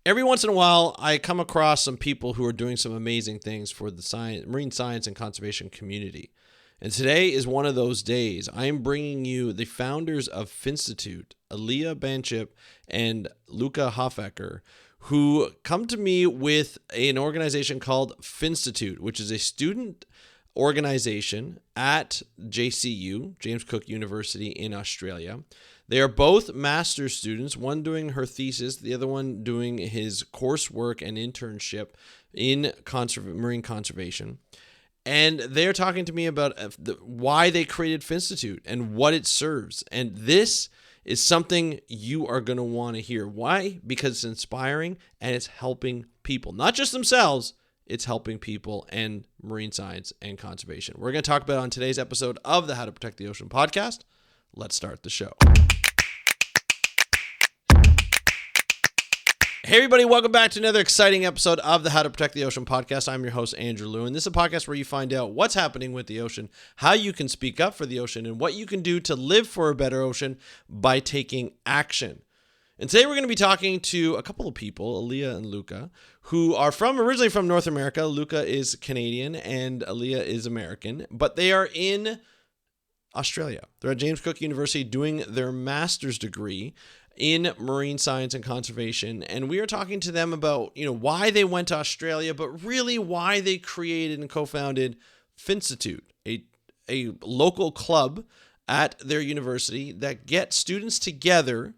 Every once in a while, I come across some people who are doing some amazing things for the marine science and conservation community. And today is one of those days. I am bringing you the founders of FINstitute, Aaliyah Banship and Luca Hoffecker, who come to me with an organization called FINstitute, which is a student organization at JCU, James Cook University in Australia. They are both master's students, one doing her thesis, the other one doing his coursework and internship in marine conservation. And they're talking to me about why they created FINstitute and what it serves. And this is something you are going to want to hear. Why? Because it's inspiring and it's helping people, not just themselves. It's helping people and marine science and conservation. We're going to talk about it on today's episode of the How to Protect the Ocean podcast. Let's start the show. Hey everybody, welcome back to another exciting episode of the How to Protect the Ocean podcast. I'm your host, Andrew Lewin. This is a podcast where you find out what's happening with the ocean, how you can speak up for the ocean, and what you can do to live for a better ocean by taking action. And today we're going to be talking to a couple of people, Aaliyah and Luca, who are originally from North America. Luca is Canadian and Aaliyah is American, but they are in Australia. They're at James Cook University doing their master's degree in marine science and conservation. And we are talking to them about, why they went to Australia, but really why they created and co-founded FINstitute, a local club at their university that gets students together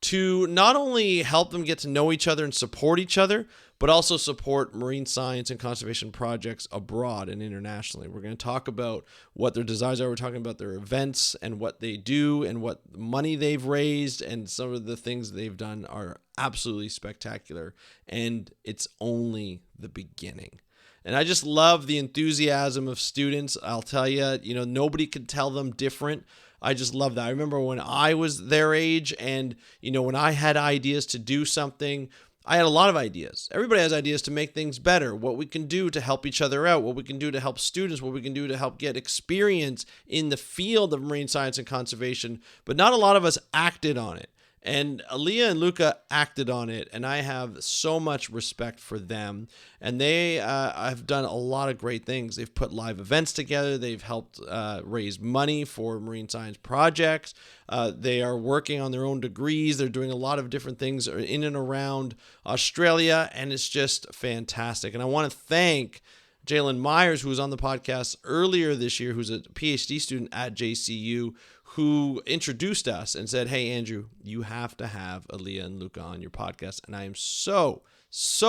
to not only help them get to know each other and support each other, but also support marine science and conservation projects abroad and internationally. We're going to talk about what their desires are. We're talking about their events and what they do and what money they've raised, and some of the things they've done are absolutely spectacular, and it's only the beginning. And I just love the enthusiasm of students. I'll tell you, nobody could tell them different. I just love that. I remember when I was their age and, when I had ideas to do something, I had a lot of ideas. Everybody has ideas to make things better, what we can do to help each other out, what we can do to help students, what we can do to help get experience in the field of marine science and conservation, but not a lot of us acted on it. And Aaliyah and Luca acted on it, and I have so much respect for them. And they have done a lot of great things. They've put live events together. They've helped raise money for marine science projects. They are working on their own degrees. They're doing a lot of different things in and around Australia, and it's just fantastic. And I want to thank Jalen Myers, who was on the podcast earlier this year, who's a PhD student at JCU, who introduced us and said, hey, Andrew, you have to have Aaliyah and Luca on your podcast. And I am so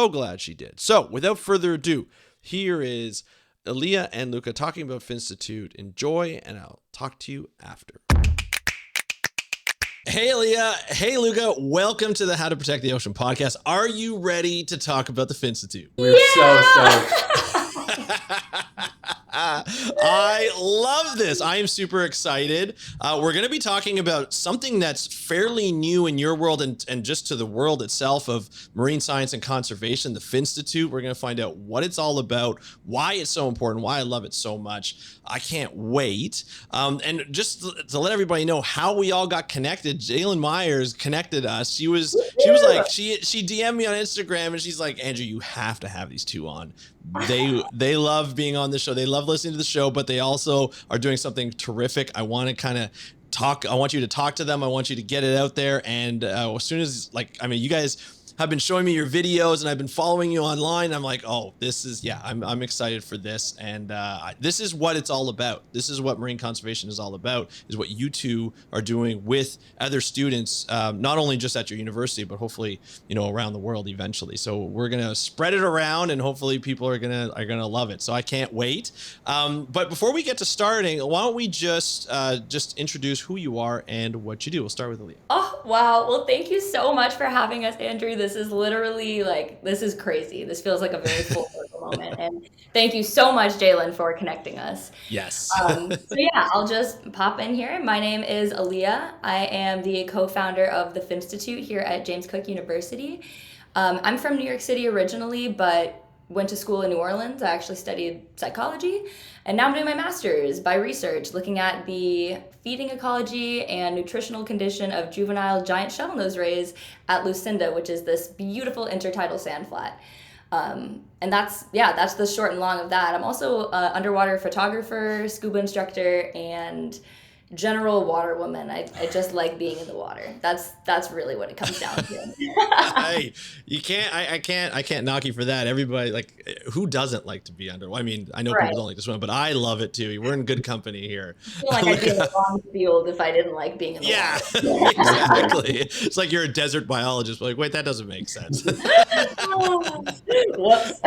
glad she did. So without further ado, here is Aaliyah and Luca talking about FINstitute. Enjoy, and I'll talk to you after. Hey, Aaliyah. Hey, Luca. Welcome to the How to Protect the Ocean podcast. Are you ready to talk about the FINstitute? We're so stoked. I love this. I am super excited. We're going to be talking about something that's fairly new in your world and just to the world itself of marine science and conservation, the FINstitute. We're going to find out what it's all about, why it's so important, why I love it so much. I can't wait. And just to let everybody know how we all got connected, Jalen Myers connected us. She was like, she DM'd me on Instagram and she's like, Andrew, you have to have these two on. They love being on the show. They love listening to the show, but they also are doing something terrific. I want to kind of talk. I want you to talk to them. I want you to get it out there. And as soon as you guys have been showing me your videos and I've been following you online. I'm like, oh, I'm excited for this. And this is what it's all about. This is what marine conservation is all about, is what you two are doing with other students, not only just at your university, but hopefully, around the world eventually. So we're going to spread it around and hopefully people are going to love it. So I can't wait. But before we get to starting, why don't we just introduce who you are and what you do. We'll start with Aaliyah. Oh, wow. Well, thank you so much for having us, Andrew. This is literally this is crazy. This feels like a very full circle moment. And thank you so much, Jalen, for connecting us. Yes. I'll just pop in here. My name is Aaliyah. I am the co-founder of the FINstitute here at James Cook University. I'm from New York City originally, but went to school in New Orleans. I actually studied psychology, and now I'm doing my master's by research, looking at the feeding ecology and nutritional condition of juvenile giant shovelnose rays at Lucinda, which is this beautiful intertidal sand flat. And that's the short and long of that. I'm also an underwater photographer, scuba instructor, and general water woman. I just like being in the water. That's really what it comes down to. Hey, you can't. I can't knock you for that. Everybody, like, who doesn't like to be underwater? I mean, I know Right. people don't like to swim, but I love it too. We're in good company here. I feel like I'd be in the wrong field if I didn't like being in the Yeah, water. exactly. It's like you're a desert biologist. Like, wait, that doesn't make sense. Whoops.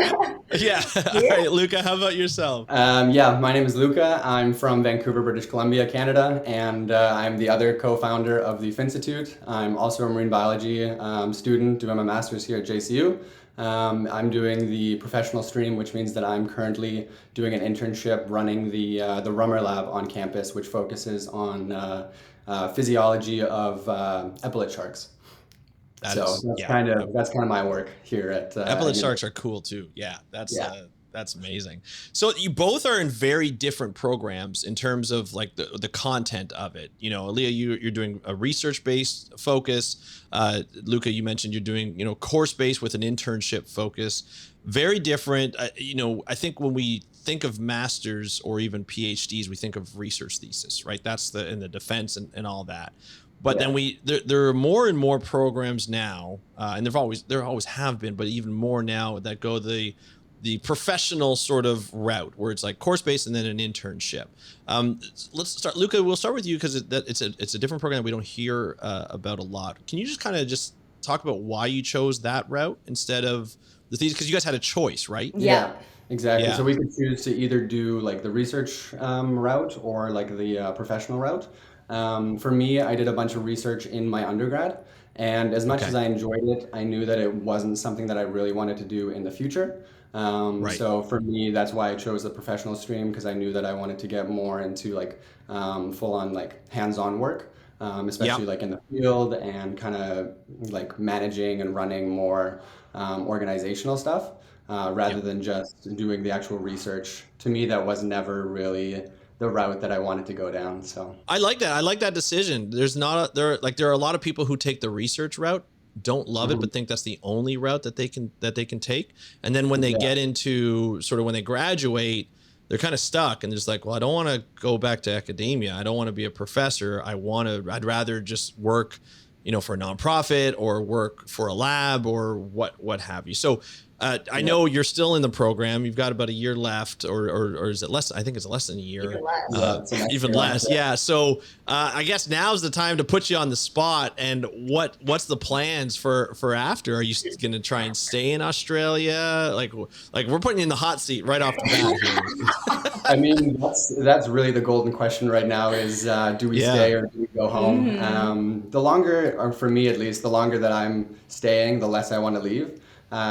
Yeah. All right, Luca, how about yourself? Yeah, my name is Luca. I'm from Vancouver, British Columbia, Canada, and I'm the other co-founder of the FINstitute. I'm also a marine biology student doing my master's here at JCU. I'm doing the professional stream, which means that I'm currently doing an internship running the Rummer Lab on campus, which focuses on physiology of epaulet sharks. That's kind of my work here at epaulet sharks are cool too. Yeah, that's amazing. So you both are in very different programs in terms of like the content of it. You know, Aaliyah, you're doing a research-based focus. Luca, you mentioned you're doing, course-based with an internship focus. Very different. I think when we think of masters or even PhDs, we think of research thesis, right? That's in the defense and all that. But then there are more and more programs now, and there always have been, but even more now that go the professional sort of route where it's like course based and then an internship. Let's start, Luca. We'll start with you because it's a different program that we don't hear about a lot. Can you just kind of just talk about why you chose that route instead of the thesis? Because you guys had a choice, right? Yeah, exactly. Yeah. So we could choose to either do like the research route or like the professional route. For me, I did a bunch of research in my undergrad, and as much as I enjoyed it, I knew that it wasn't something that I really wanted to do in the future. Right. So for me, that's why I chose the professional stream, because I knew that I wanted to get more into like full on like hands-on work, especially like in the field and kind of like managing and running more organizational stuff rather than just doing the actual research. To me, that was never really the route that I wanted to go down. So I like that. I like that decision. There are a lot of people who take the research route, don't love it, but think that's the only route that they can take. And then when they get into sort of when they graduate, they're kind of stuck and they're just like, well, I don't want to go back to academia. I don't want to be a professor. I'd rather just work, for a nonprofit or work for a lab or what have you. So I know you're still in the program. You've got about a year left, or is it less? I think it's less than a year. Even less. Yeah. So I guess now's the time to put you on the spot. And what's the plans for after? Are you going to try and stay in Australia? Like we're putting you in the hot seat right off the bat here. I mean, that's really the golden question right now is do we stay or do we go home? The longer, or for me at least, the longer that I'm staying, the less I want to leave.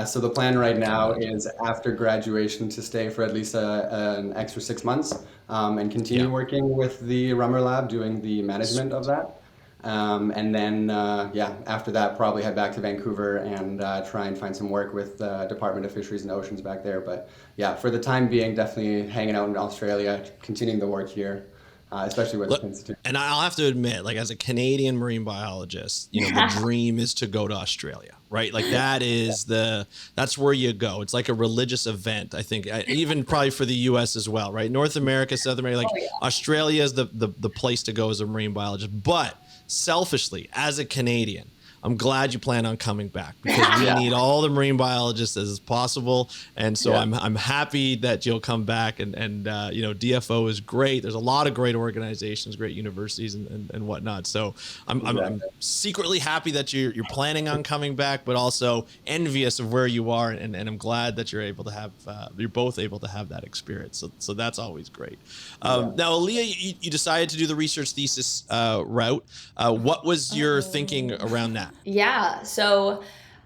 So the plan right now is after graduation to stay for at least an extra 6 months and continue working with the Rummer Lab, doing the management of that. And then, after that, probably head back to Vancouver and try and find some work with the Department of Fisheries and Oceans back there. But yeah, for the time being, definitely hanging out in Australia, continuing the work here. Especially with the FINstitute. And I'll have to admit, like as a Canadian marine biologist, the dream is to go to Australia, right? Like that's where you go. It's like a religious event, I think, even probably for the US as well, right? North America, South America, Australia is the place to go as a marine biologist. But selfishly, as a Canadian, I'm glad you plan on coming back because we need all the marine biologists as possible. And so I'm happy that you'll come back and DFO is great. There's a lot of great organizations, great universities and whatnot. So I'm secretly happy that you're planning on coming back, but also envious of where you are. And I'm glad that you're both able to have that experience. So that's always great. Now, Aaliyah, you decided to do the research thesis route. What was your thinking around that? Yeah, so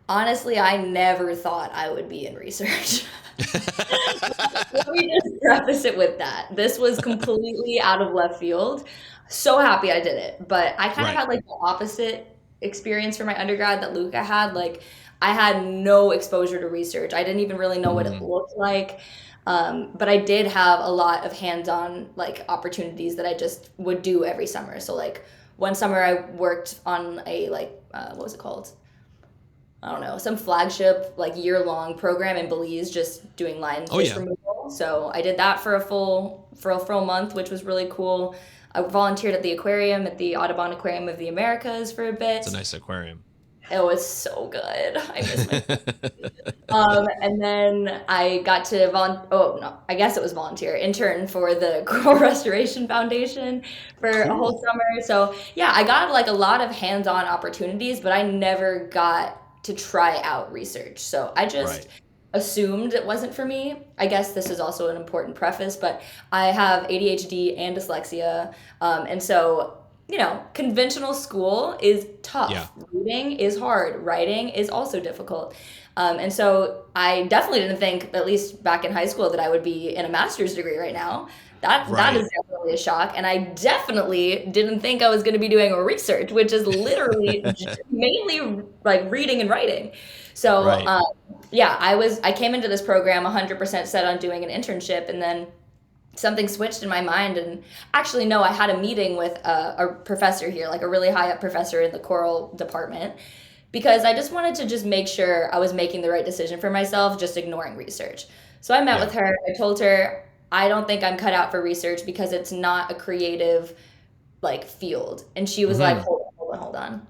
honestly, I never thought I would be in research. Let me just preface it with that. This was completely out of left field. So happy I did it. But I kind of had like the opposite experience for my undergrad that Luca had. Like I had no exposure to research. I didn't even really know what it looked like. But I did have a lot of hands-on like opportunities that I just would do every summer. So like one summer I worked on a like what was it called? I don't know, some flagship like year-long program in Belize, just doing lionfish removal. So I did that for a full month, which was really cool. I volunteered at the aquarium at the Audubon Aquarium of the Americas for a bit. It's a nice aquarium. It was so good. I miss my and then I got to intern for the Coral Restoration Foundation for a whole summer. So yeah, I got like a lot of hands-on opportunities, but I never got to try out research. So I just assumed it wasn't for me. I guess this is also an important preface, but I have ADHD and dyslexia. And so conventional school is tough. Yeah. Reading is hard. Writing is also difficult. And so I definitely didn't think, at least back in high school, that I would be in a master's degree right now. That is definitely a shock. And I definitely didn't think I was going to be doing research, which is literally mainly like reading and writing. So I came into this program 100% set on doing an internship, and then something switched in my mind. And actually, no, I had a meeting with a professor here, like a really high up professor in the choral department, because I just wanted to just make sure I was making the right decision for myself, just ignoring research. So I met with her. I told her, I don't think I'm cut out for research because it's not a creative like field. And she was like, hold on.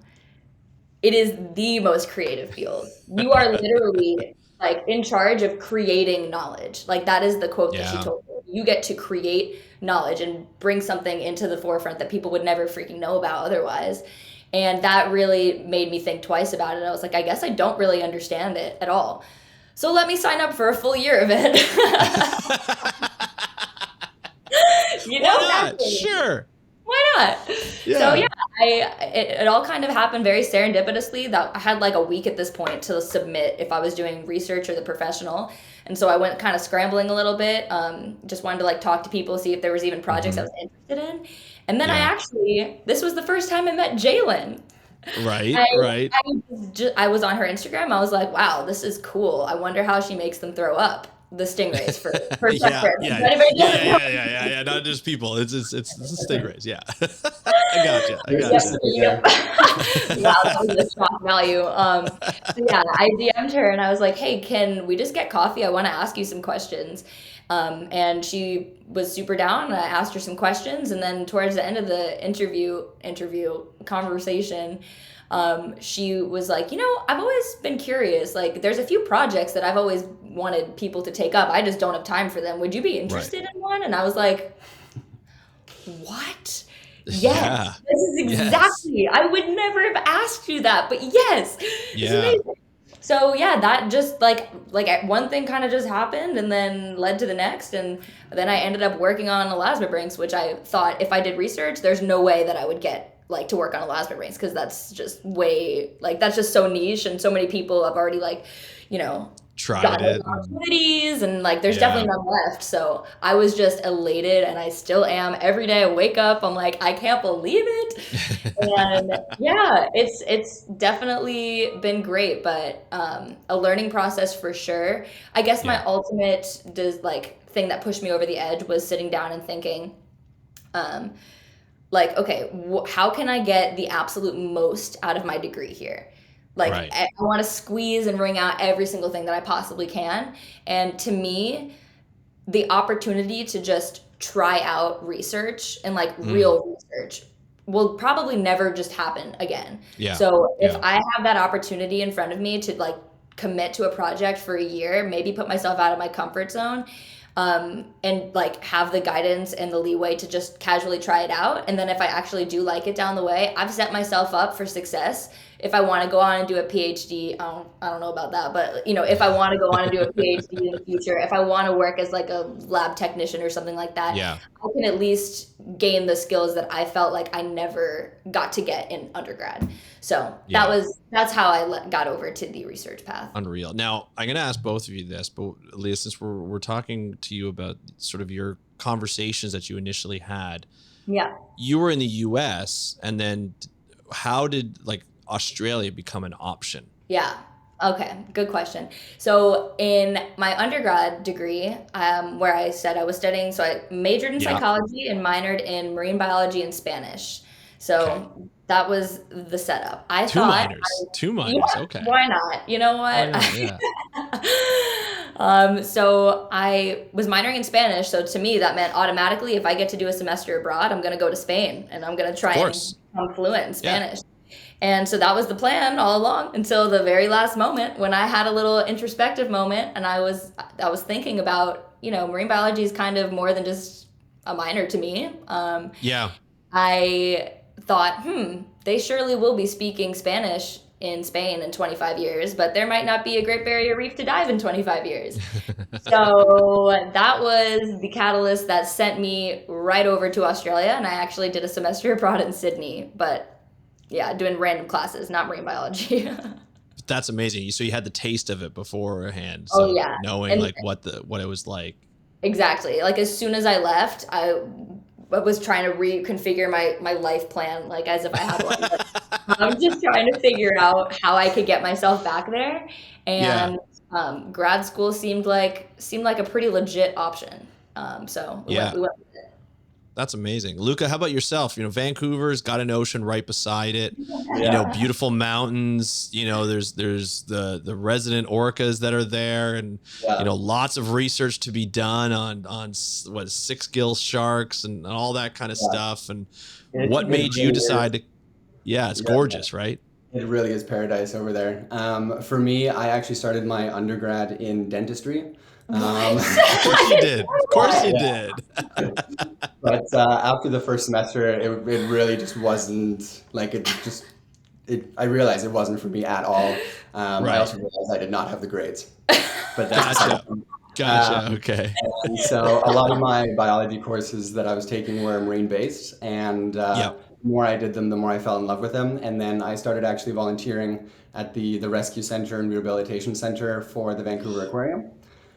It is the most creative field. You are literally like in charge of creating knowledge. Like that is the quote that she told me. You get to create knowledge and bring something into the forefront that people would never freaking know about otherwise. And that really made me think twice about it. I was like, I guess I don't really understand it at all. So let me sign up for a full year of it. Why not? Sure. Why not? Yeah. So it all kind of happened very serendipitously. That I had like a week at this point to submit if I was doing research or the professional. And so I went kind of scrambling a little bit. Just wanted to like talk to people, see if there was even projects I was interested in. And then this was the first time I met Jalen. Right. I was on her Instagram. I was like, wow, this is cool. I wonder how she makes them throw up. The stingrays for yeah. Not just people. It's stingrays. Yeah. I gotcha. Wow, that was a shock value. I DM'd her and I was like, hey, can we just get coffee? I want to ask you some questions. And she was super down, and I asked her some questions, and then towards the end of the interview conversation, she was like, I've always been curious. Like, there's a few projects that I've always wanted people to take up. I just don't have time for them. Would you be interested in one? And I was like, what? Yes. Yeah. This is exactly. I would never have asked you that, but yes. Yeah. It's amazing. So that just like one thing kind of just happened and then led to the next, and then I ended up working on elasmobranchs, which I thought if I did research, there's no way that I would get like to work on elasmobranchs, because that's just that's just so niche, and so many people have already tried it, opportunities, and like there's definitely none left. So I was just elated, and I still am. Every day I wake up, I'm like, I can't believe it. And it's definitely been great, but a learning process for sure. I guess my ultimate thing that pushed me over the edge was sitting down and thinking, how can I get the absolute most out of my degree here? I want to squeeze and wring out every single thing that I possibly can. And to me, the opportunity to just try out research and real research will probably never just happen again. Yeah. So if I have that opportunity in front of me to commit to a project for a year, maybe put myself out of my comfort zone, and have the guidance and the leeway to just casually try it out. And then if I actually do like it down the way, I've set myself up for success. If I want to go on and do a PhD, I don't know about that, but if I want to go on and do a PhD in the future, if I want to work as a lab technician or something like that, I can at least gain the skills that I felt like I never got to get in undergrad. So that's how I got over to the research path. Unreal. Now I'm going to ask both of you this, but Aaliyah, since we're talking to you about sort of your conversations that you initially had, you were in the US, and then how did Australia become an option? Yeah. Okay, good question. So in my undergrad degree, where I said I was studying, so I majored in Yeah. psychology and minored in marine biology and Spanish. Okay. So that was the setup. I Two thought, minors. Two yeah, minors. Okay. why not? You know Why what? not? Yeah. So I was minoring in Spanish. So to me, that meant automatically, if I get to do a semester abroad, I'm going to go to Spain and I'm going to Of try and course. become fluent in Yeah. Spanish. And so that was the plan all along until the very last moment when I had a little introspective moment and I was thinking about, marine biology is kind of more than just a minor to me. Yeah. I thought, they surely will be speaking Spanish in Spain in 25 years, but there might not be a Great Barrier Reef to dive in 25 years. So that was the catalyst that sent me right over to Australia, and I actually did a semester abroad in Sydney, but yeah, doing random classes, not marine biology. That's amazing. So you had the taste of it beforehand. Oh So yeah. knowing And like what it was like. exactly. Like as soon as I left, I was trying to reconfigure my life plan, like as if I had one. But I'm just trying to figure out how I could get myself back there. Yeah. And grad school seemed like a pretty legit option. So we went Yeah. we went with it. That's amazing. Luca, how about yourself? Vancouver's got an ocean right beside it. Yeah. Beautiful mountains. There's the resident orcas that are there, and Yeah. lots of research to be done on what, six gill sharks and all that kind of Yeah. stuff. And It what made you really decide is. to? Yeah, it's Yeah. gorgeous, right? It really is paradise over there. For me, I actually started my undergrad in dentistry. Of course you did. Of course you Yeah. did. But after the first semester, it really just wasn't like I realized it wasn't for me at all. I Right. also realized I did not have the grades. But that's Gotcha. Okay. and so a lot of my biology courses that I was taking were marine based, and Yep. the more I did them, the more I fell in love with them. And then I started actually volunteering at the Rescue Center and Rehabilitation Center for the Vancouver Aquarium.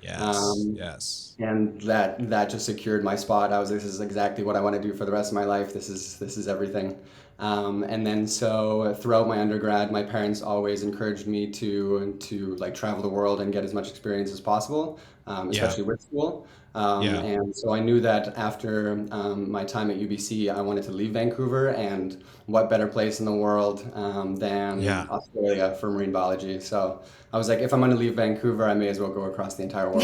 Yes. Um, Yes. and that just secured my spot. I was like, this is exactly what I want to do for the rest of my life. This is everything. And then so throughout my undergrad, my parents always encouraged me to like travel the world and get as much experience as possible, Yeah. especially with school. Yeah. And so I knew that after my time at UBC, I wanted to leave Vancouver, and what better place in the world than Yeah. Australia for marine biology. So I was like, if I'm going to leave Vancouver, I may as well go across the entire world.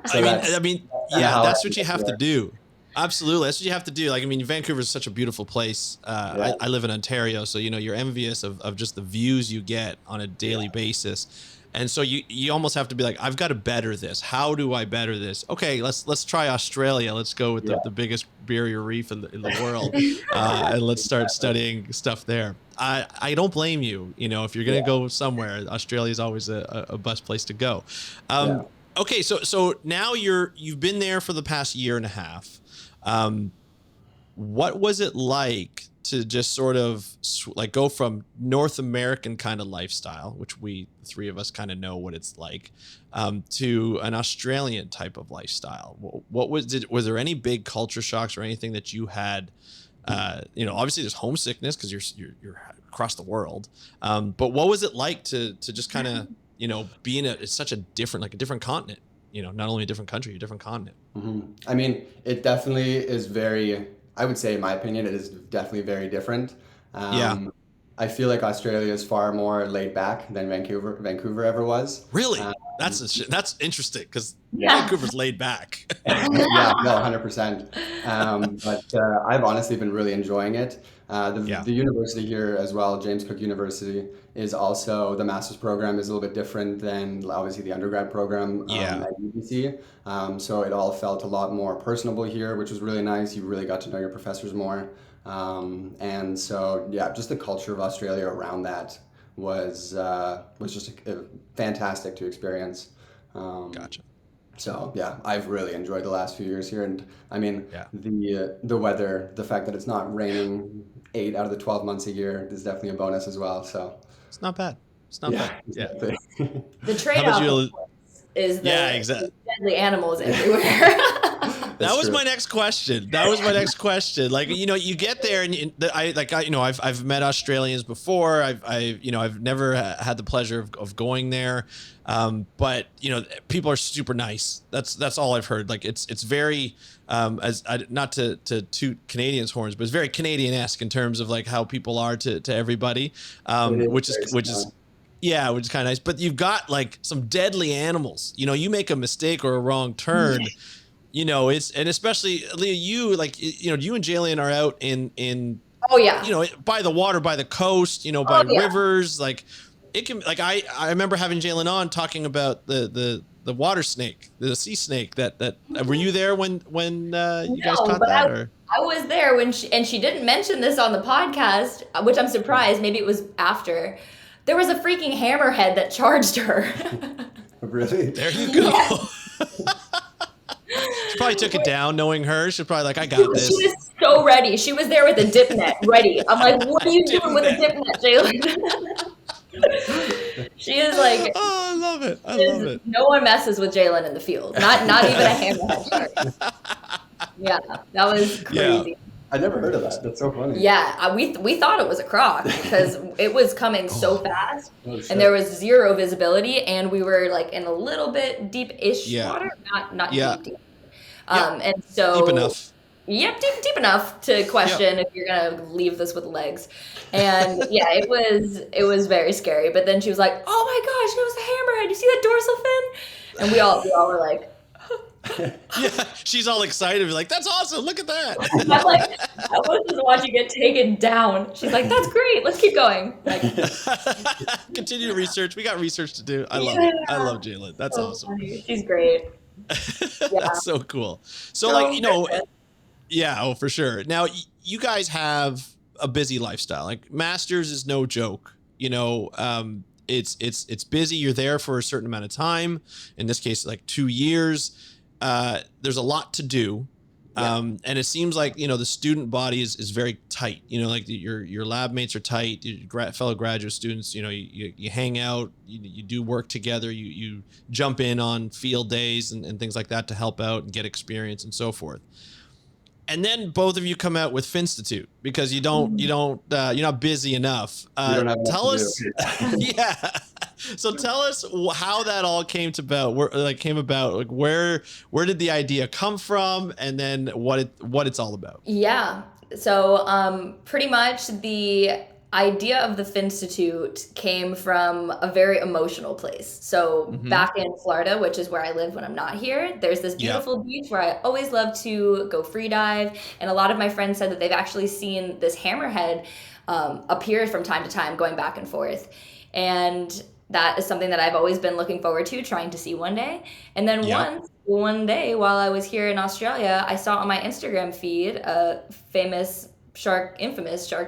So I mean, kinda yeah, how I that's what you ended up have to here. do. Absolutely, that's what you have to do. Like, I mean, Vancouver is such a beautiful place. Yeah, I live in Ontario, so you're envious of just the views you get on a daily basis, and so you almost have to be like, I've got to better this. How do I better this? Okay, let's try Australia. Let's go with yeah, the biggest barrier reef in the world, and let's start studying stuff there. I don't blame you. If you're gonna yeah, go somewhere, Australia is always a best place to go. yeah. Okay, so now you've been there for the past year and a half. What was it like to just sort of like go from North American kind of lifestyle, which the three of us kind of know what it's like, to an Australian type of lifestyle? What was there any big culture shocks or anything that you had? Obviously there's homesickness because you're across the world. But what was it like to just kind of be in it's such a different continent? Not only a different country, a different continent. I mean, it definitely is very, I would say, in my opinion, it is definitely very different. Yeah. I feel like Australia is far more laid back than Vancouver ever was. Really? Um, That's interesting because Yeah. Vancouver's laid back. yeah, no, 100%. But I've honestly been really enjoying it. Yeah. The university here as well, James Cook University, is also, the master's program is a little bit different than obviously the undergrad program Yeah. at UBC. So it all felt a lot more personable here, which was really nice. You really got to know your professors more. And so, yeah, just the culture of Australia around that was just fantastic to experience. Gotcha. So yeah, I've really enjoyed the last few years here, and I mean Yeah. the weather, the fact that it's not raining 8 out of the 12 months a year is definitely a bonus as well. So It's not bad. It's not yeah, bad. Yeah. exactly. The How about trade-off, of you? course, is Yeah, the exactly. deadly animals everywhere. That was my next question. Like, you get there and I've met Australians before. I've never had the pleasure of going there. But people are super nice. That's all I've heard. Like it's very, not to toot Canadians' horns, but it's very Canadian-esque in terms of like how people are to everybody. Which is kind of nice. But you've got like some deadly animals. You make a mistake or a wrong turn. And especially Aaliyah, you and Jalen are out in oh yeah, by the water, by the coast, by rivers. Like it can, like I remember having Jalen on talking about the water snake, the sea snake. That were you there when you guys caught that? Or I was there when she didn't mention this on the podcast, which I'm surprised. Maybe it was after. There was a freaking hammerhead that charged her. Really? There you go. Yes. She probably took it down, knowing her. She's probably like, I got this. She was so ready. She was there with a dip net ready. I'm like, what are you doing with a dip net, Jalen? She is like, oh, I love it. No one messes with Jalen in the field. Not even a hammerhead shark. Yeah, that was crazy. Yeah. I never heard of that. That's so funny. Yeah, we thought it was a croc because it was coming so fast, and there was zero visibility, and we were like in a little bit deep-ish water, not deep. And so deep enough. Yep, deep enough to question if you're gonna leave this with legs. And it was very scary. But then she was like, "Oh my gosh, it was a hammerhead! You see that dorsal fin?" And we all were like. Yeah, she's all excited, like, that's awesome, look at that. I'm like, I was just watching it taken down. She's like, that's great, let's keep going. Like, continue to research. We got research to do. I love it. I love Jalen. That's so awesome. Funny. She's great. That's so cool. So for sure. Now you guys have a busy lifestyle. Like masters is no joke. It's busy. You're there for a certain amount of time. In this case, like 2 years. There's a lot to do. And it seems like, the student body is very tight, like your lab mates are tight, your fellow graduate students, you hang out, you do work together, you jump in on field days and things like that to help out and get experience and so forth. And then both of you come out with FINstitute because you're not busy enough. Tell us, So tell us how that all came about. Where did the idea come from, and then what it's all about? Yeah. So pretty much the idea of the FINstitute came from a very emotional place. So back in Florida, which is where I live when I'm not here, there's this beautiful beach where I always love to go free dive. And a lot of my friends said that they've actually seen this hammerhead appear from time to time, going back and forth. And that is something that I've always been looking forward to, trying to see one day. And then one day while I was here in Australia, I saw on my Instagram feed a infamous shark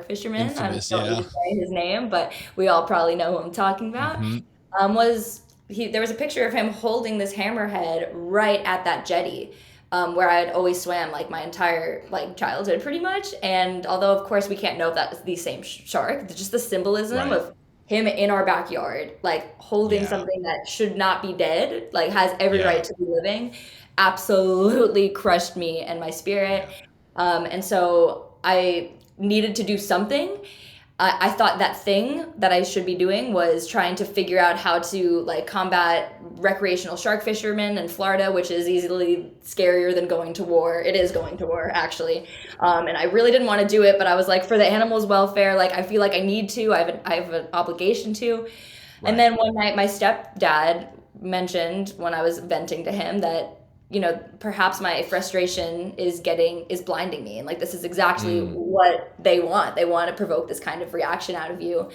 fisherman. I don't know say his name, but we all probably know who I'm talking about. There was a picture of him holding this hammerhead right at that jetty, where I had always swam like my entire childhood pretty much. And although of course we can't know if that's the same shark, just the symbolism of him in our backyard, holding something that should not be dead, has every right to be living, absolutely crushed me and my spirit. And so I needed to do something. I thought that thing that I should be doing was trying to figure out how to combat recreational shark fishermen in Florida, which is easily scarier than going to war. It is going to war, actually. And I really didn't want to do it, but I was like, for the animals' welfare, I feel like I need to. I have an obligation to. Right. And then one night, my stepdad mentioned when I was venting to him that, perhaps my frustration is blinding me. And this is exactly what they want. They want to provoke this kind of reaction out of you.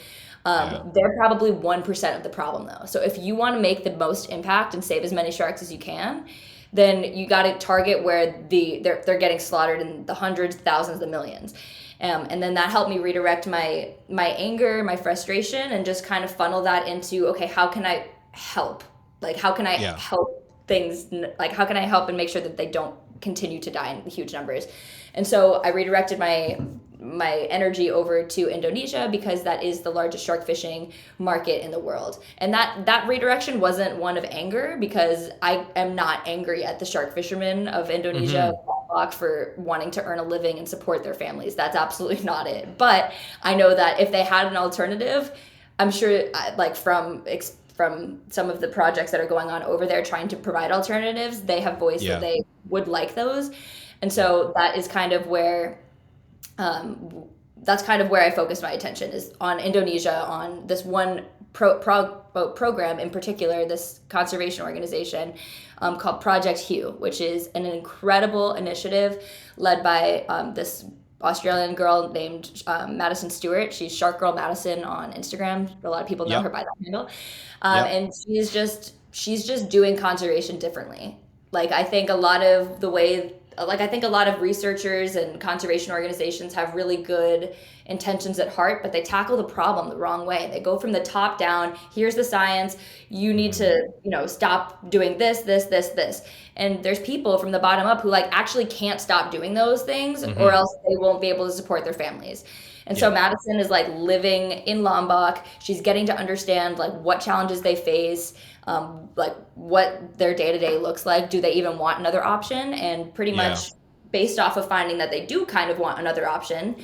They're probably 1% of the problem though. So if you want to make the most impact and save as many sharks as you can, then you got to target where they're getting slaughtered in the hundreds, thousands, the millions. And then that helped me redirect my anger, my frustration, and just kind of funnel that into, okay, how can I help? How can I help things, how can I help and make sure that they don't continue to die in huge numbers? And so I redirected my my energy over to Indonesia because that is the largest shark fishing market in the world. And that redirection wasn't one of anger, because I am not angry at the shark fishermen of Indonesia for wanting to earn a living and support their families. That's absolutely not it. But I know that if they had an alternative, I'm sure, like from some of the projects that are going on over there trying to provide alternatives, they have voiced that they would like those. And so that is kind of where that's kind of where I focus my attention, is on Indonesia, on this one program in particular, this conservation organization called Project Hue, which is an incredible initiative led by this Australian girl named Madison Stewart. She's Shark Girl Madison on Instagram. A lot of people know her by that handle. And she's just doing conservation differently. I think a lot of researchers and conservation organizations have really good intentions at heart, but they tackle the problem the wrong way. They go from the top down. Here's the science. You need to, stop doing this. And there's people from the bottom up who actually can't stop doing those things, or else they won't be able to support their families. And so Madison is living in Lombok. She's getting to understand what challenges they face, what their day-to-day looks like. Do they even want another option? And pretty much based off of finding that they do kind of want another option,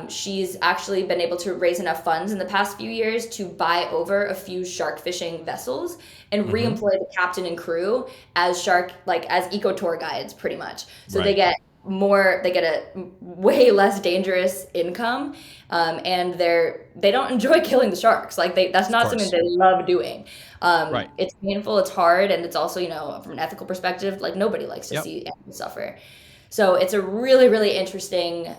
she's actually been able to raise enough funds in the past few years to buy over a few shark fishing vessels and reemploy the captain and crew as as eco tour guides, pretty much. So they get a way less dangerous income, and they don't enjoy killing the sharks. That's not something they love doing. It's painful, it's hard, and it's also, from an ethical perspective, nobody likes to see animals suffer. So it's a really, really interesting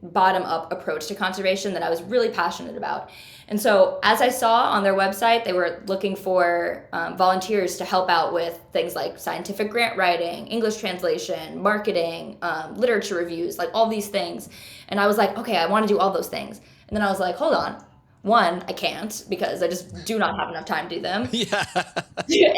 bottom-up approach to conservation that I was really passionate about. And so as I saw on their website, they were looking for volunteers to help out with things like scientific grant writing, English translation, marketing, literature reviews, all these things. And I was like, okay, I want to do all those things. And then I was like, hold on. One, I can't, because I just do not have enough time to do them.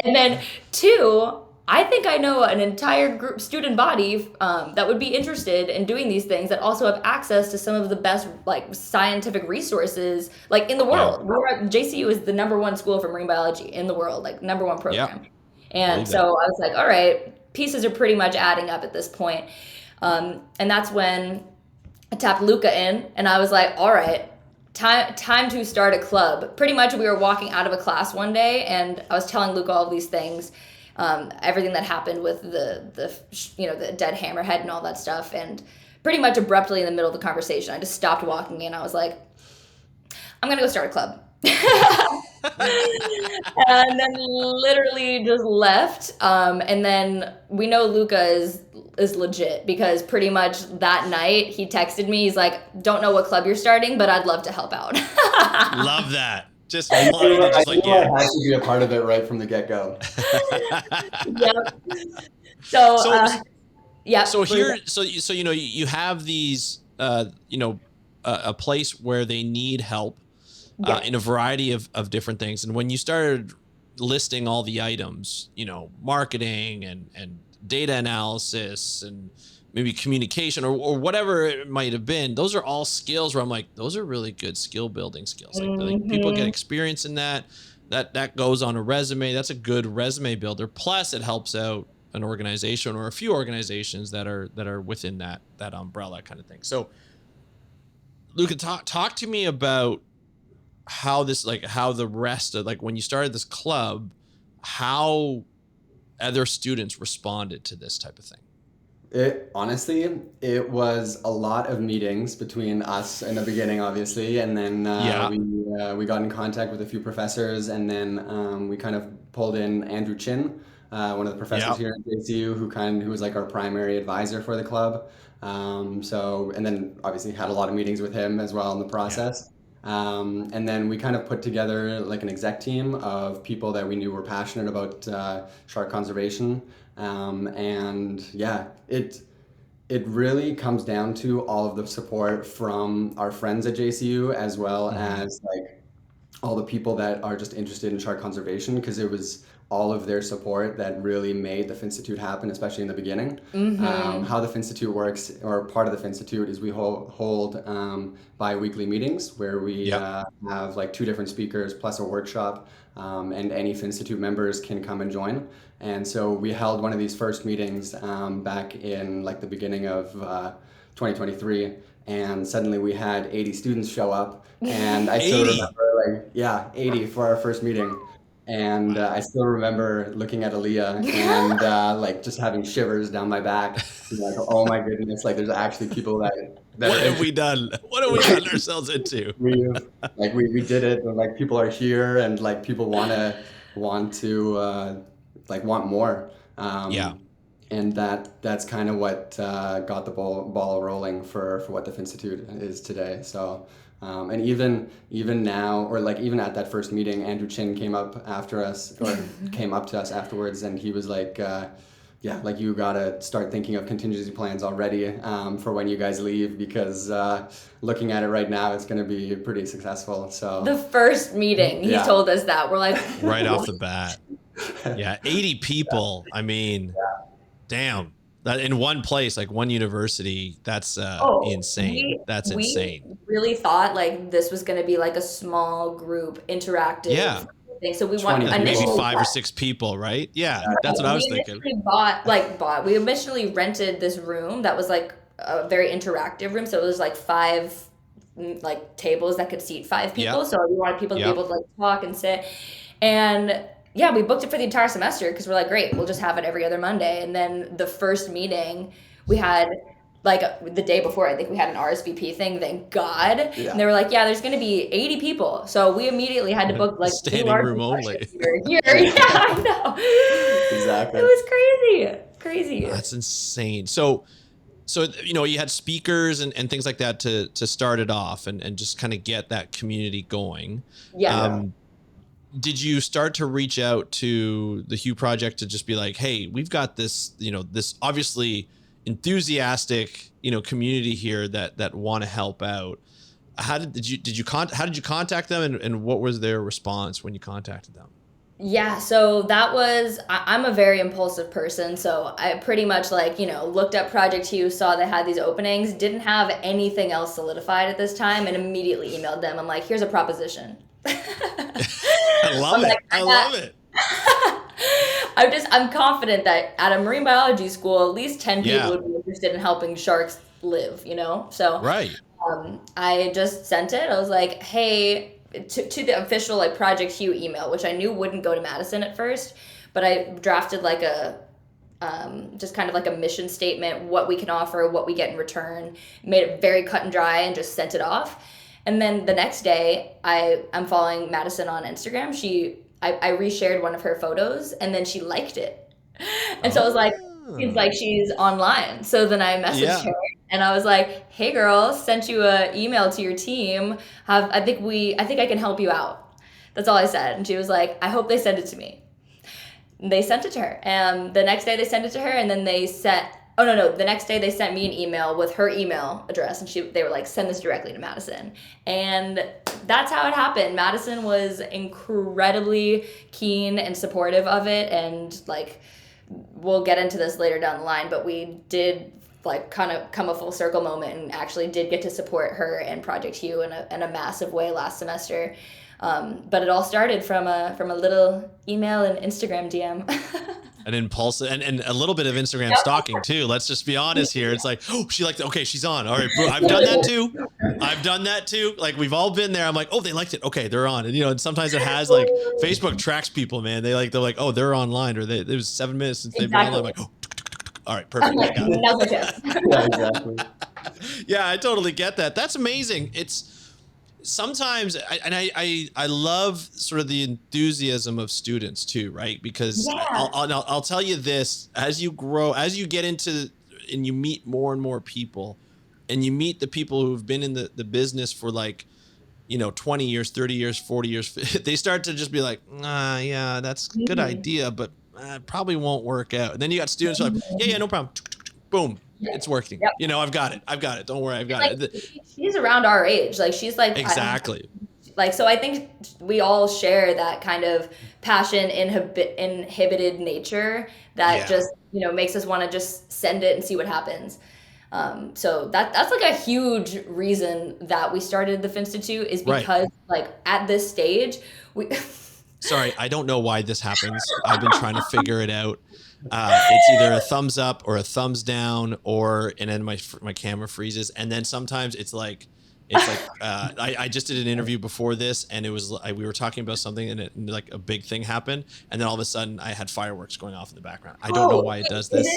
And then two, I think I know an entire student body that would be interested in doing these things, that also have access to some of the best scientific resources in the world. JCU is the #1 school for marine biology in the world, #1 program. And so I was like, all right, pieces are pretty much adding up at this point. And that's when I tapped Luca in, and I was like, all right, time to start a club. Pretty much we were walking out of a class one day, and I was telling Luca all these things. Everything that happened with the dead hammerhead and all that stuff, and pretty much abruptly in the middle of the conversation, I just stopped walking and I was like, I'm gonna go start a club. And then literally just left. And then we know Luca is legit, because pretty much that night he texted me. He's like, don't know what club you're starting, but I'd love to help out. Love that. I had to be a part of it right from the get-go. So you have these a place where they need help in a variety of different things. And when you started listing all the items, marketing and data analysis and maybe communication or whatever it might have been, those are all skills where I'm like, those are really good skill building skills. People get experience in that goes on a resume. That's a good resume builder. Plus it helps out an organization or a few organizations that are within that umbrella kind of thing. So Luca, talk to me about how this, how the rest of, when you started this club, how other students responded to this type of thing. Honestly, it was a lot of meetings between us in the beginning, obviously, and then we got in contact with a few professors, and then we kind of pulled in Andrew Chin, one of the professors here at JCU, who was our primary advisor for the club. And then obviously had a lot of meetings with him as well in the process. And then we kind of put together an exec team of people that we knew were passionate about shark conservation. It really comes down to all of the support from our friends at JCU, as well as all the people that are just interested in shark conservation, because it was all of their support that really made the FINstitute happen, especially in the beginning. How the FINstitute works, or part of the FINstitute, is we hold bi-weekly meetings where we have like 2 different speakers plus a workshop, and any FINstitute members can come and join. And so we held one of these first meetings back in like the beginning of 2023, and suddenly we had 80 students show up, and I still remember 80 for our first meeting. And I still remember looking at Aaliyah and like just having shivers down my back, like, oh my goodness, like there's actually people that what have we done? What have we gotten ourselves into? we did it, and like people are here, and like people want more. And that's kind of what got the ball rolling for what the FINstitute is today. So. And even now, or like even at that first meeting, Andrew Chin came up to us afterwards, and he was like, like you gotta start thinking of contingency plans already for when you guys leave, because looking at it right now, it's gonna be pretty successful. So the first meeting, he told us that. We're like, right off the bat. Yeah, 80 people. I mean, damn. That in one place, like one university, that's insane. Insane. We really thought like this was going to be like a small group interactive thing. So we want maybe 5 or 6 people, right? Yeah, that's what I was thinking. We initially rented this room that was like a very interactive room. So it was like 5 like tables that could seat 5 people. Yep. So we wanted people to be able to like talk and sit. And we booked it for the entire semester because we're like, great, we'll just have it every other Monday. And then the first meeting we had, like the day before, I think we had an RSVP thing, thank God. Yeah. And they were like, there's going to be 80 people. So we immediately had to book like standing room only. Here. I know. Exactly. It was crazy. That's insane. So you had speakers and things like that to start it off and just kind of get that community going. Yeah. Did you start to reach out to the Hugh Project to just be like, hey, we've got this, this obviously enthusiastic, community here that want to help out? How did you contact them, and what was their response when you contacted them? Yeah, so that was, I'm a very impulsive person, so I pretty much looked up Project Hugh, saw they had these openings, didn't have anything else solidified at this time, and immediately emailed them. I'm like, here's a proposition. I love it. I love it. I'm confident that at a marine biology school, at least 10 people would be interested in helping sharks live, So right. I just sent it. I was like, hey, to the official Project Hugh email, which I knew wouldn't go to Madison at first, but I drafted just kind of like a mission statement, what we can offer, what we get in return, made it very cut and dry, and just sent it off. And then the next day, I'm following Madison on Instagram. I reshared one of her photos, and then she liked it. And so I was like, seems like she's online. So then I messaged her, and I was like, hey girl, sent you an email to your team. I think I can help you out. That's all I said. And she was like, I hope they send it to me. And they sent it to her. And the next day they sent it to her, and then the next day they sent me an email with her email address, and they were like, send this directly to Madison. And that's how it happened. Madison was incredibly keen and supportive of it, and we'll get into this later down the line, but we did kind of come a full circle moment and actually did get to support her and Project Hugh in a massive way last semester. But it all started from a little email and Instagram DM. An impulsive and a little bit of Instagram stalking too. Let's just be honest here. It's like, oh, she liked it. Okay, she's on. All right, bro, I've done that too. Like, we've all been there. I'm like, oh, they liked it. Okay, they're on. And and sometimes it has Facebook tracks people, man. They're like, oh, they're online, or it was 7 minutes since they've been online. I'm like, oh, all right, perfect. Yeah, exactly. Yeah, I totally get that. That's amazing. It's sometimes, I love sort of the enthusiasm of students too, right? Because I'll tell you this: as you grow, as you get into, and you meet more and more people, and you meet the people who've been in the business for 20 years, 30 years, 40 years, they start to just be like, yeah, that's a good idea, but probably won't work out. And then you got students who are like, yeah, no problem, boom. It's working. Yep. I've got it. Don't worry, I've got it. She's around our age. She's exactly. like, so I think we all share that kind of passion, inhibited nature that just, makes us want to just send it and see what happens. So that's like a huge reason that we started the FINstitute, is because like at this stage, we Sorry, I don't know why this happens. I've been trying to figure it out. It's either a thumbs up or a thumbs down, and then my camera freezes, and then sometimes it's like I just did an interview before this, and it was we were talking about something, and like a big thing happened, and then all of a sudden I had fireworks going off in the background. I don't know why it does this.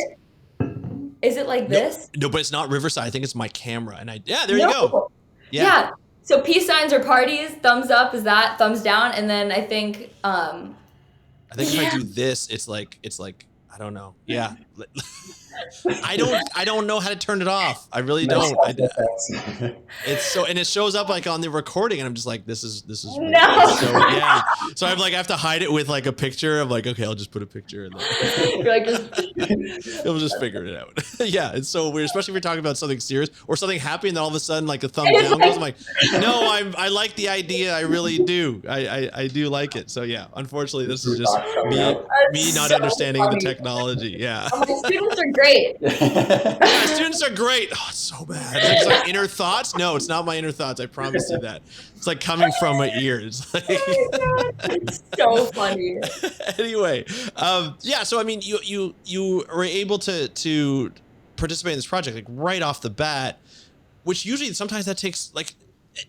Is it like this? No, but it's not Riverside. I think it's my camera, and there you go. Yeah. So peace signs or parties, thumbs up is that, thumbs down, and then I think if I do this, it's like I don't know. Yeah. I don't know how to turn it off. I really don't. It's and it shows up like on the recording, and I'm just like, this is weird. No. So so I'm like, I have to hide it with like a picture. I'm like, okay, I'll just put a picture in there. You're like, It'll just figure it out. Yeah, it's so weird, especially if you're talking about something serious or something happy, and then all of a sudden like a thumbs down goes. I'm like, no, I like the idea. I really do. I do like it. So yeah, unfortunately, this is just me not understanding the technology. Yeah. My students are great. Yeah, students are great. Oh, it's so bad. It's like inner thoughts. No, it's not my inner thoughts. I promise you that. It's like coming from my ears. Like, it's so funny. Anyway, so I mean, you were able to participate in this project like right off the bat, which usually sometimes that takes like.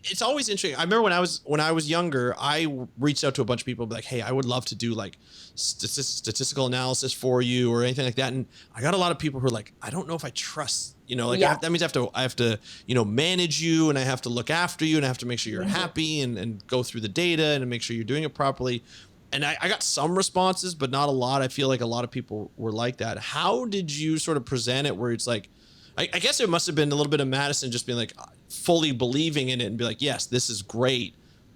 It's always interesting. I remember when I was younger, I reached out to a bunch of people, like, hey, I would love to do like statistical analysis for you or anything like that. And I got a lot of people who are like, I don't know if I trust, that means I have to, manage you, and I have to look after you, and I have to make sure you're happy and go through the data and make sure you're doing it properly. And I got some responses, but not a lot. I feel like a lot of people were like that. How did you sort of present it where it's like, I guess it must have been a little bit of Madison just being like fully believing in it and be like, yes, this is great.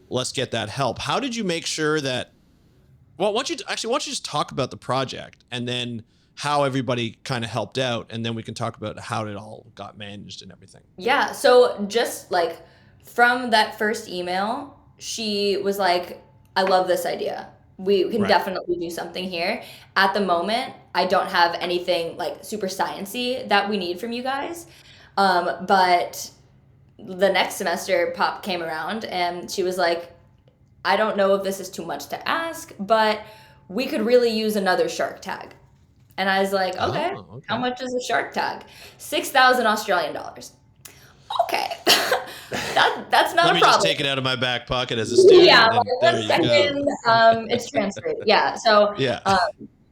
Let's get that help. How did you make sure that, why don't you just talk about the project and then how everybody kind of helped out, and then we can talk about how it all got managed and everything. Yeah. So just like from that first email, she was like, I love this idea. We can definitely do something here. At the moment, I don't have anything like super sciencey that we need from you guys. But the next semester, Pop came around and she was like, I don't know if this is too much to ask, but we could really use another shark tag. And I was like, okay. How much is a shark tag? 6,000 Australian dollars. Okay. That's not a problem. Let me just take it out of my back pocket as a student. Yeah, one second, it's transferred. Yeah, so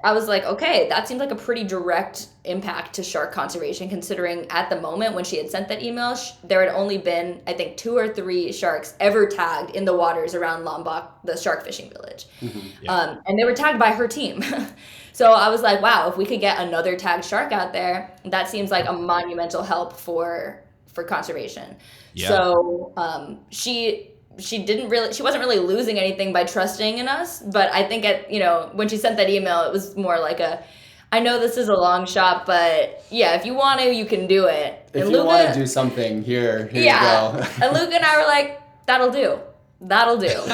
I was like, okay, that seemed like a pretty direct impact to shark conservation, considering at the moment when she had sent that email, there had only been, I think, 2 or 3 sharks ever tagged in the waters around Lombok, the shark fishing village. Mm-hmm. And they were tagged by her team. So I was like, wow, if we could get another tagged shark out there, that seems like a monumental help for conservation. Yeah. So she wasn't really losing anything by trusting in us, but I think when she sent that email, it was more like I know this is a long shot, but yeah, if you want to, you can do it. If you want to do something, here you go. And Luca and I were like, that'll do.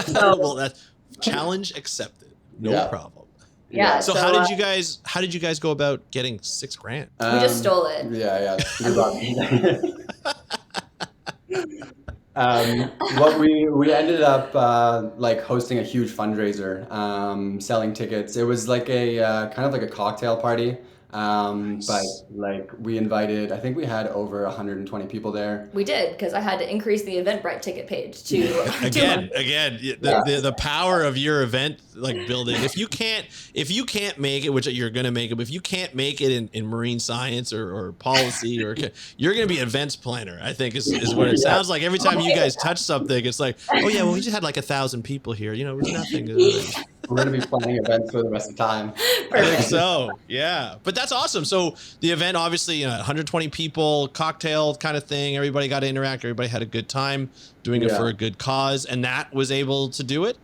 So, well, that's challenge accepted. No problem. Yeah. So how did you guys go about getting $6,000? We just stole it. Yeah. What we ended up like hosting a huge fundraiser, selling tickets. It was like a kind of like a cocktail party. But like we invited, I think we had over 120 people there. We did, because I had to increase the Eventbrite ticket page to again the power of your event like building. If you can't make it, which you're gonna make it, but if you can't make it in marine science or policy, or you're gonna be an events planner, I think is what it sounds like. Every time you guys touch something, it's like, oh yeah, well we just had like 1,000 people here, it was nothing. We're going to be planning events for the rest of the time. I think so. Yeah. But that's awesome. So the event, obviously, 120 people, cocktail kind of thing. Everybody got to interact. Everybody had a good time doing it for a good cause. And that was able to do it?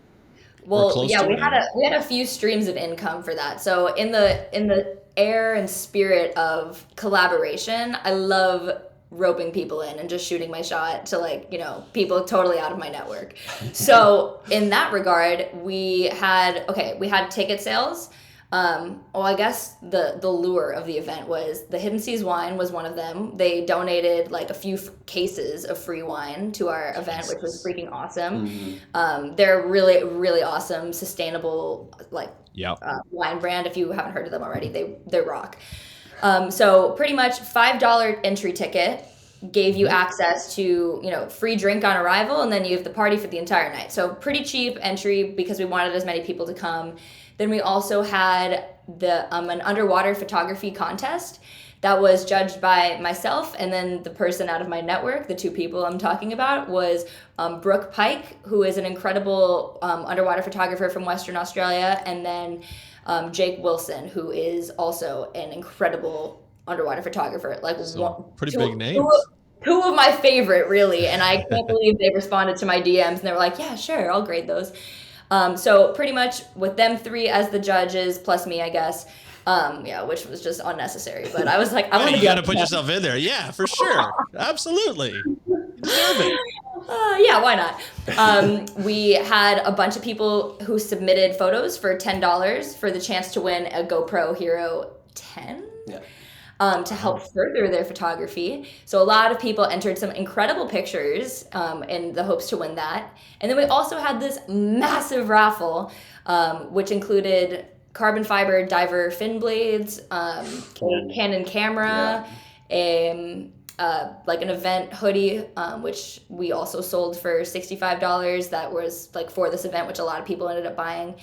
Well, yeah, we had a few streams of income for that. So in the air and spirit of collaboration, I love roping people in and just shooting my shot to like, people totally out of my network. So in that regard, we had ticket sales. I guess the lure of the event was the Hidden Seas wine was one of them. They donated like a few cases of free wine to our event, which was freaking awesome. They're really, really awesome, sustainable wine brand. If you haven't heard of them already, they rock. So pretty much $5 entry ticket gave you access to, free drink on arrival, and then you have the party for the entire night. So pretty cheap entry because we wanted as many people to come. Then we also had an underwater photography contest that was judged by myself, and then the person out of my network, the two people I'm talking about, was Brooke Pike, who is an incredible underwater photographer from Western Australia, and then Jake Wilson, who is also an incredible underwater photographer. Like pretty big names. Two of my favorite, really, and I can't believe they responded to my DMs and they were like, "Yeah, sure, I'll grade those." So pretty much with them three as the judges, plus me, I guess. Which was just unnecessary. But I was like, you got to put yourself in there. Yeah, for sure. Absolutely. You deserve it. Yeah, why not? We had a bunch of people who submitted photos for $10 for the chance to win a GoPro Hero 10. Yeah. To help further their photography. So a lot of people entered some incredible pictures in the hopes to win that. And then we also had this massive raffle, which included carbon fiber diver fin blades, Canon camera, like an event hoodie, which we also sold for $65. That was like for this event, which a lot of people ended up buying.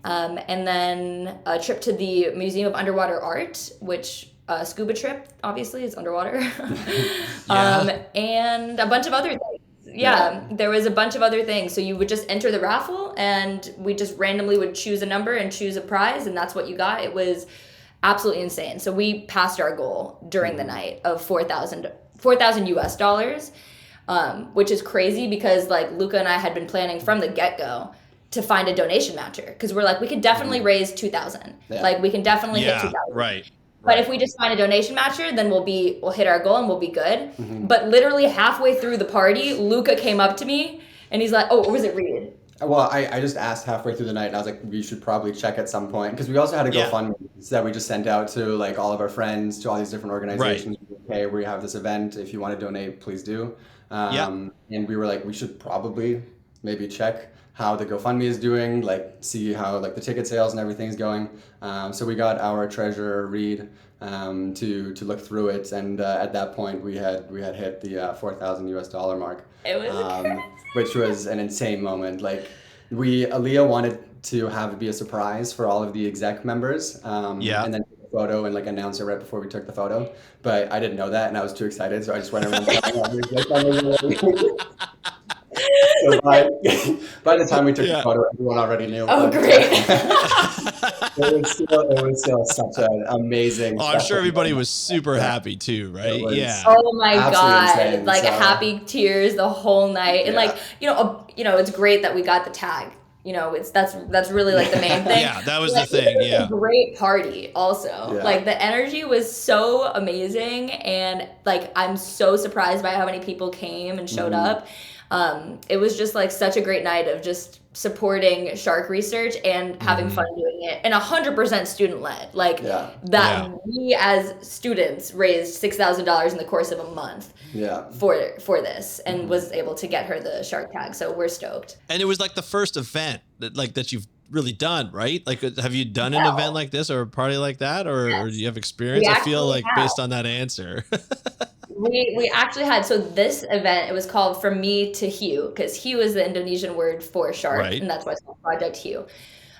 And then a trip to the Museum of Underwater Art, which scuba trip, obviously, is underwater. And a bunch of other things. There was a bunch of other things. So you would just enter the raffle, and we just randomly would choose a number and choose a prize, and that's what you got. It was absolutely insane. So we passed our goal during the night of $4,000 US, which is crazy because like Luca and I had been planning from the get-go to find a donation matcher, because we're like, we could definitely raise 2,000. Like we can definitely hit 2,000. Right. But if we just find a donation matcher, then we'll hit our goal and we'll be good. But literally halfway through the party, Luca came up to me and he's like, "Oh, or was it Reed?" Well, I just asked halfway through the night, and I was like, we should probably check at some point, because we also had a GoFundMe that we just sent out to like all of our friends, to all these different organizations. Hey, we have this event. If you want to donate, please do. And we were like, we should probably maybe check how the GoFundMe is doing, like see how like the ticket sales and everything's going. So we got our treasurer Reed to look through it, and at that point we had hit the $4,000 US mark. It was which was an insane moment. Like Aaliyah wanted to have it be a surprise for all of the exec members, and then take a photo and like announce it right before we took the photo. But I didn't know that, and I was too excited, so I just went around telling all the exec members. So by the time we took the photo, everyone already knew. Oh, great. It was still such an amazing. Oh, I'm sure everybody was super happy too, right? Oh my God. Insane. Like happy tears the whole night. And like, it's great that we got the tag. That's really like the main thing. That was the thing. It was a great party also. Like the energy was so amazing, and like I'm so surprised by how many people came and showed up. It was just like such a great night of just supporting shark research and having fun doing it, and 100% student led. Like we as students raised $6,000 in the course of a month for this, and was able to get her the shark tag. So we're stoked. And it was like the first event that you've really done, right? Like, have you done an event like this or a party like that, or do you have experience? I feel like based on that answer. We actually had, so this event, it was called From Me to Hiu, because Hiu is the Indonesian word for shark, and that's why it's called Project Hiu.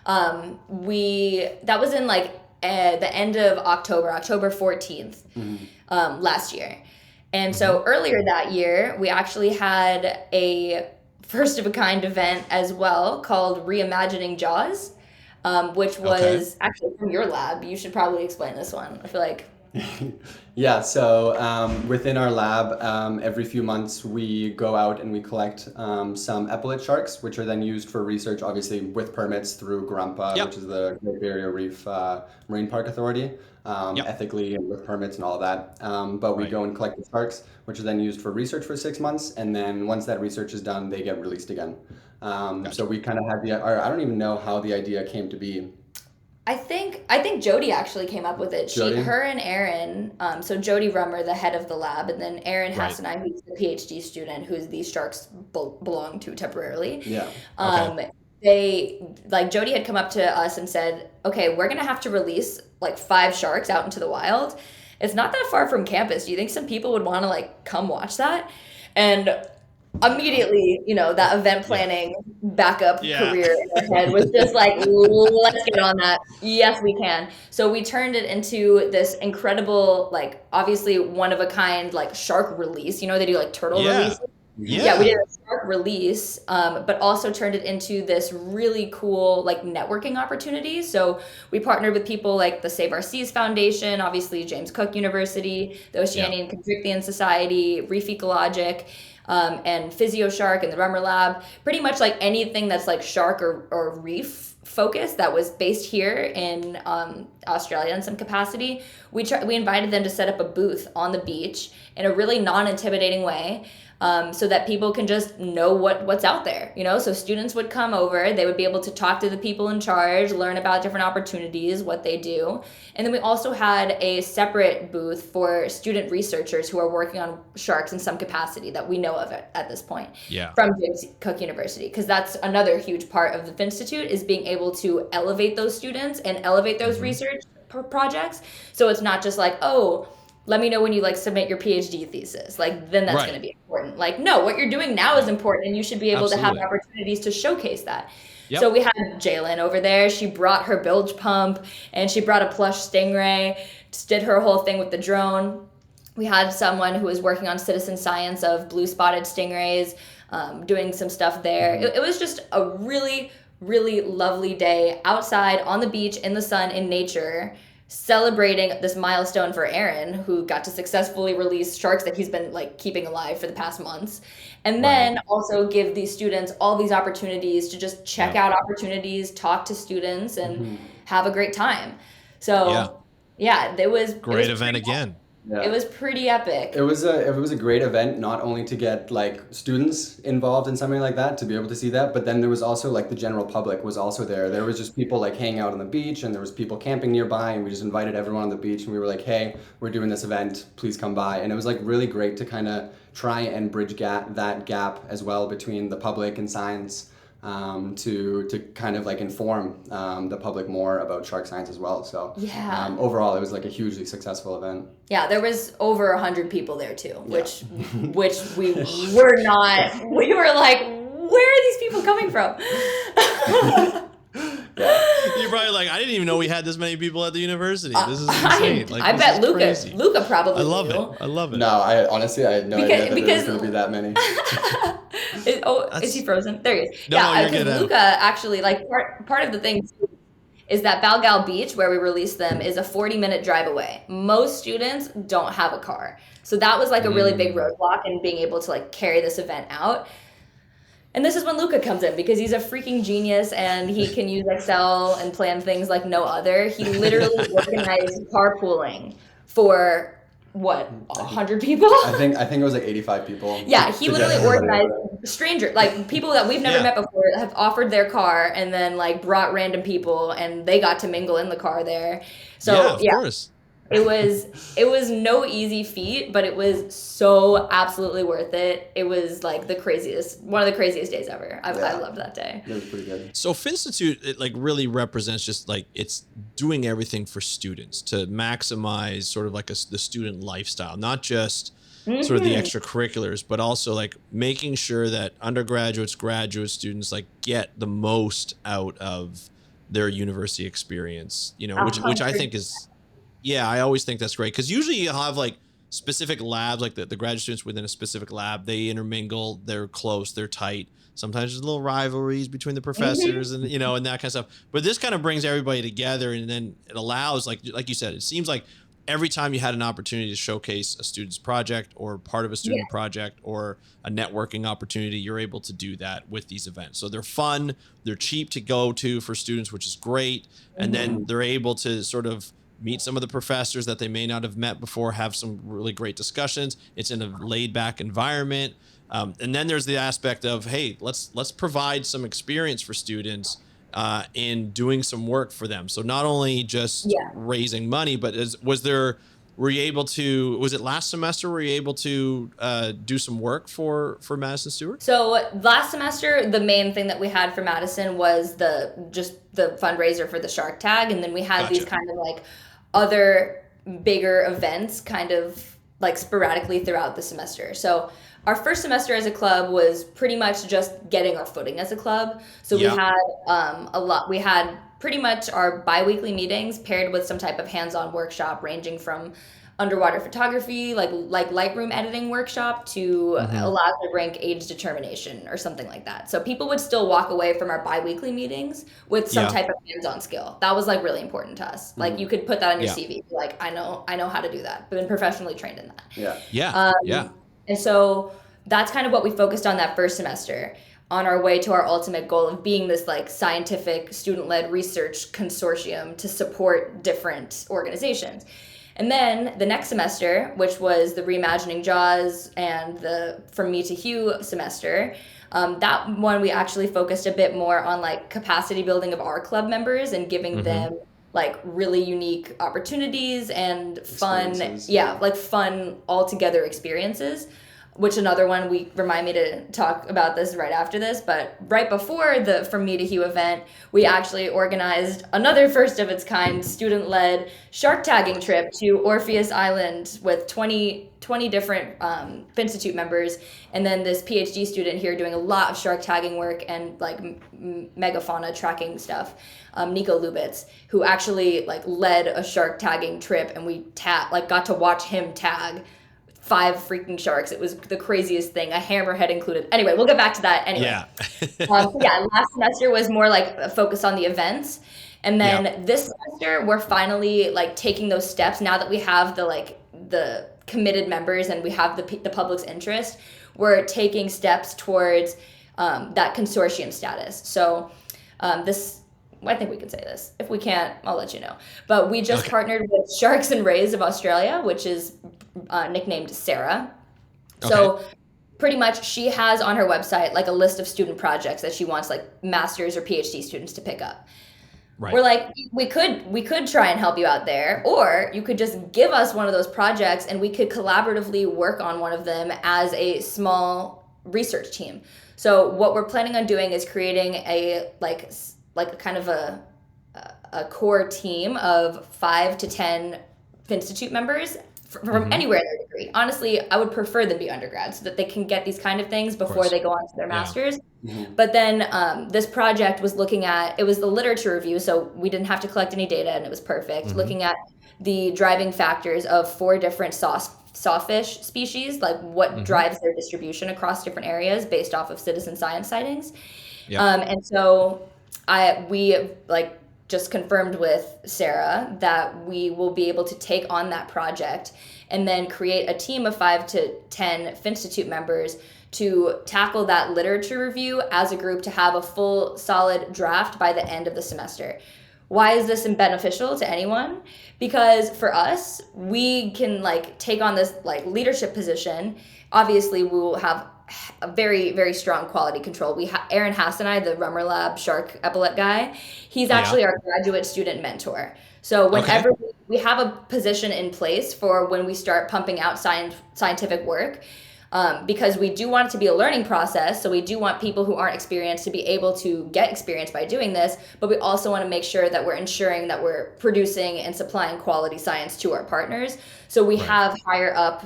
That was in like the end of October 14th, last year. And so earlier that year, we actually had a first of a kind event as well called Reimagining Jaws, which was actually from your lab. You should probably explain this one. I feel like Yeah, so within our lab, every few months we go out and we collect some epaulet sharks, which are then used for research, obviously with permits through GRUMPA, Yep. which is the Great Barrier Reef Marine Park Authority, Yep. ethically and with permits and all of that. But we Right. go and collect the sharks, which are then used for research for 6 months, and then once that research is done, they get released again. So Gotcha. we kind of had or I don't even know how the idea came to be. I think Jody actually came up with it. Jody? Her and Aaron, so Jody Rummer, the head of the lab, and then Aaron Right. Hassanai, who's the PhD student, who's these sharks belong to temporarily. Yeah. They like Jody had come up to us and said, "Okay, we're gonna have to release like 5 sharks out into the wild. It's not that far from campus. Do you think some people would want to like come watch that?" And immediately, that event planning backup Yeah. career in our head was just like, let's get on that. Yes, we can. So we turned it into this incredible, like, obviously one of a kind, like shark release. They do like turtle Yeah. releases. Yeah. Yeah, we did a shark release, but also turned it into this really cool like networking opportunity. So we partnered with people like the Save Our Seas Foundation, obviously James Cook University, the Oceanian Constrictian Society, Reef Ecologic, and Physio Shark and the Rummer Lab. Pretty much like anything that's like shark or reef focused that was based here in Australia in some capacity. We invited them to set up a booth on the beach in a really non-intimidating way. So that people can just know what's out there, So students would come over, they would be able to talk to the people in charge, learn about different opportunities, what they do. And then we also had a separate booth for student researchers who are working on sharks in some capacity that we know of at this point. Yeah. From James Cook University, because that's another huge part of the FINstitute is being able to elevate those students and elevate those research projects. So it's not just like, oh, let me know when you like submit your PhD thesis. Like then that's Right. going to be important. Like no, what you're doing now is important, and you should be able to have Absolutely. opportunities to showcase that. Yep. So we had Jalen over there. She brought her bilge pump and she brought a plush stingray. Just did her whole thing with the drone. We had someone who was working on citizen science of blue spotted stingrays, doing some stuff there. It was just a really, really lovely day outside on the beach in the sun in nature, celebrating this milestone for Aaron, who got to successfully release sharks that he's been like keeping alive for the past months, and then also give these students all these opportunities to just check out opportunities, talk to students, and have a great time. So yeah, it was Great event again. Yeah. It was pretty epic. It was a great event, not only to get like students involved in something like that, to be able to see that, but then there was also like the general public was also there. There was just people like hanging out on the beach, and there was people camping nearby, and we just invited everyone on the beach, and we were like, hey, we're doing this event, please come by. And it was like really great to kind of try and bridge that gap as well between the public and science, to kind of like inform the public more about shark science as well. So overall, it was like a hugely successful event. Yeah, there was over 100 people there too, which we were not. We were like, where are these people coming from? You're probably like, I didn't even know we had this many people at the university. This is insane. I bet Luca probably I love knew. it. I love it. No, I honestly I had no idea that there was because- going to be that many. Is he frozen? There he is. No, you're because good. Luca actually, like, part of the thing too is that Balgal Beach, where we released them, is a 40-minute drive away. Most students don't have a car. So that was like a really big roadblock in being able to like carry this event out. And this is when Luca comes in, because he's a freaking genius and he can use Excel and plan things like no other. He literally organized carpooling for what, 100 people? I think it was like 85 people. Yeah, he to literally get everybody organized over. strangers, like people that we've never met before, have offered their car and then like brought random people, and they got to mingle in the car there. So of course. it was no easy feat, but it was so absolutely worth it. It was like one of the craziest days ever. I loved that day. It was pretty good. So FINstitute, it like really represents just like it's doing everything for students to maximize sort of like the student lifestyle, not just sort of the extracurriculars, but also like making sure that undergraduates, graduate students like get the most out of their university experience, which I think is, I always think that's great, because usually you have like specific labs, like the graduate students within a specific lab, they intermingle, they're close, they're tight. Sometimes there's little rivalries between the professors and, and that kind of stuff. But this kind of brings everybody together, and then it allows, like you said, it seems like every time you had an opportunity to showcase a student's project or part of a student project or a networking opportunity, you're able to do that with these events. So they're fun, they're cheap to go to for students, which is great. And then they're able to sort of meet some of the professors that they may not have met before, have some really great discussions. It's in a laid back environment. And then there's the aspect of, hey, let's provide some experience for students in doing some work for them. So not only just raising money, but was it last semester were you able to do some work for Madison Stewart? So last semester, the main thing that we had for Madison was the fundraiser for the Shark Tag. And then we had these kind of like other bigger events kind of like sporadically throughout the semester. So our first semester as a club was pretty much just getting our footing as a club. So we had we had pretty much our bi-weekly meetings paired with some type of hands-on workshop ranging from underwater photography, like Lightroom editing workshop to elastic rank age determination or something like that. So people would still walk away from our bi-weekly meetings with some type of hands-on skill. That was like really important to us. Like you could put that on your CV. Like, I know how to do that. Been professionally trained in that. And so that's kind of what we focused on that first semester, on our way to our ultimate goal of being this like scientific student-led research consortium to support different organizations. And then the next semester, which was the Reimagining Jaws and the From Me to Hugh semester, that one we actually focused a bit more on like capacity building of our club members and giving them like really unique opportunities and fun, like fun all-together experiences. Which another one, remind me to talk about this right after this, but right before the From Me to Hugh event, we actually organized another first of its kind student-led shark tagging trip to Orpheus Island with 20 different FINstitute members, and then this PhD student here doing a lot of shark tagging work and like megafauna tracking stuff, Nico Lubitz, who actually like led a shark tagging trip, and we got to watch him tag 5 freaking sharks. It was the craziest thing, a hammerhead included. Anyway, we'll get back to that anyway. Last semester was more like a focus on the events. And then this semester, we're finally like taking those steps now that we have the committed members and we have the public's interest. We're taking steps towards that consortium status. So I think we can say this. If we can't, I'll let you know. But we just partnered with Sharks and Rays of Australia, which is nicknamed Sarah. So pretty much she has on her website like a list of student projects that she wants like master's or PhD students to pick up. Right. We're like, we could try and help you out there, or you could just give us one of those projects and we could collaboratively work on one of them as a small research team. So what we're planning on doing is creating a like kind of a core team of 5 to 10 FINstitute members from anywhere in their degree. Honestly, I would prefer them be undergrads so that they can get these kind of things before they go on to their masters. But then this project was looking at, it was the literature review, so we didn't have to collect any data and it was perfect. Looking at the driving factors of 4 different sawfish species, like what drives their distribution across different areas based off of citizen science sightings. And so we just confirmed with Sarah that we will be able to take on that project and then create a team of 5 to 10 FINstitute members to tackle that literature review as a group to have a full solid draft by the end of the semester. Why is this beneficial to anyone? Because for us, we can take on this leadership position. Obviously, we will have a very, very strong quality control. Aaron Hassanai, the Rummer Lab shark epaulet guy, he's actually our graduate student mentor. So whenever we have a position in place for when we start pumping out scientific work, because we do want it to be a learning process. So we do want people who aren't experienced to be able to get experience by doing this, but we also want to make sure that we're ensuring that we're producing and supplying quality science to our partners. So we have higher up,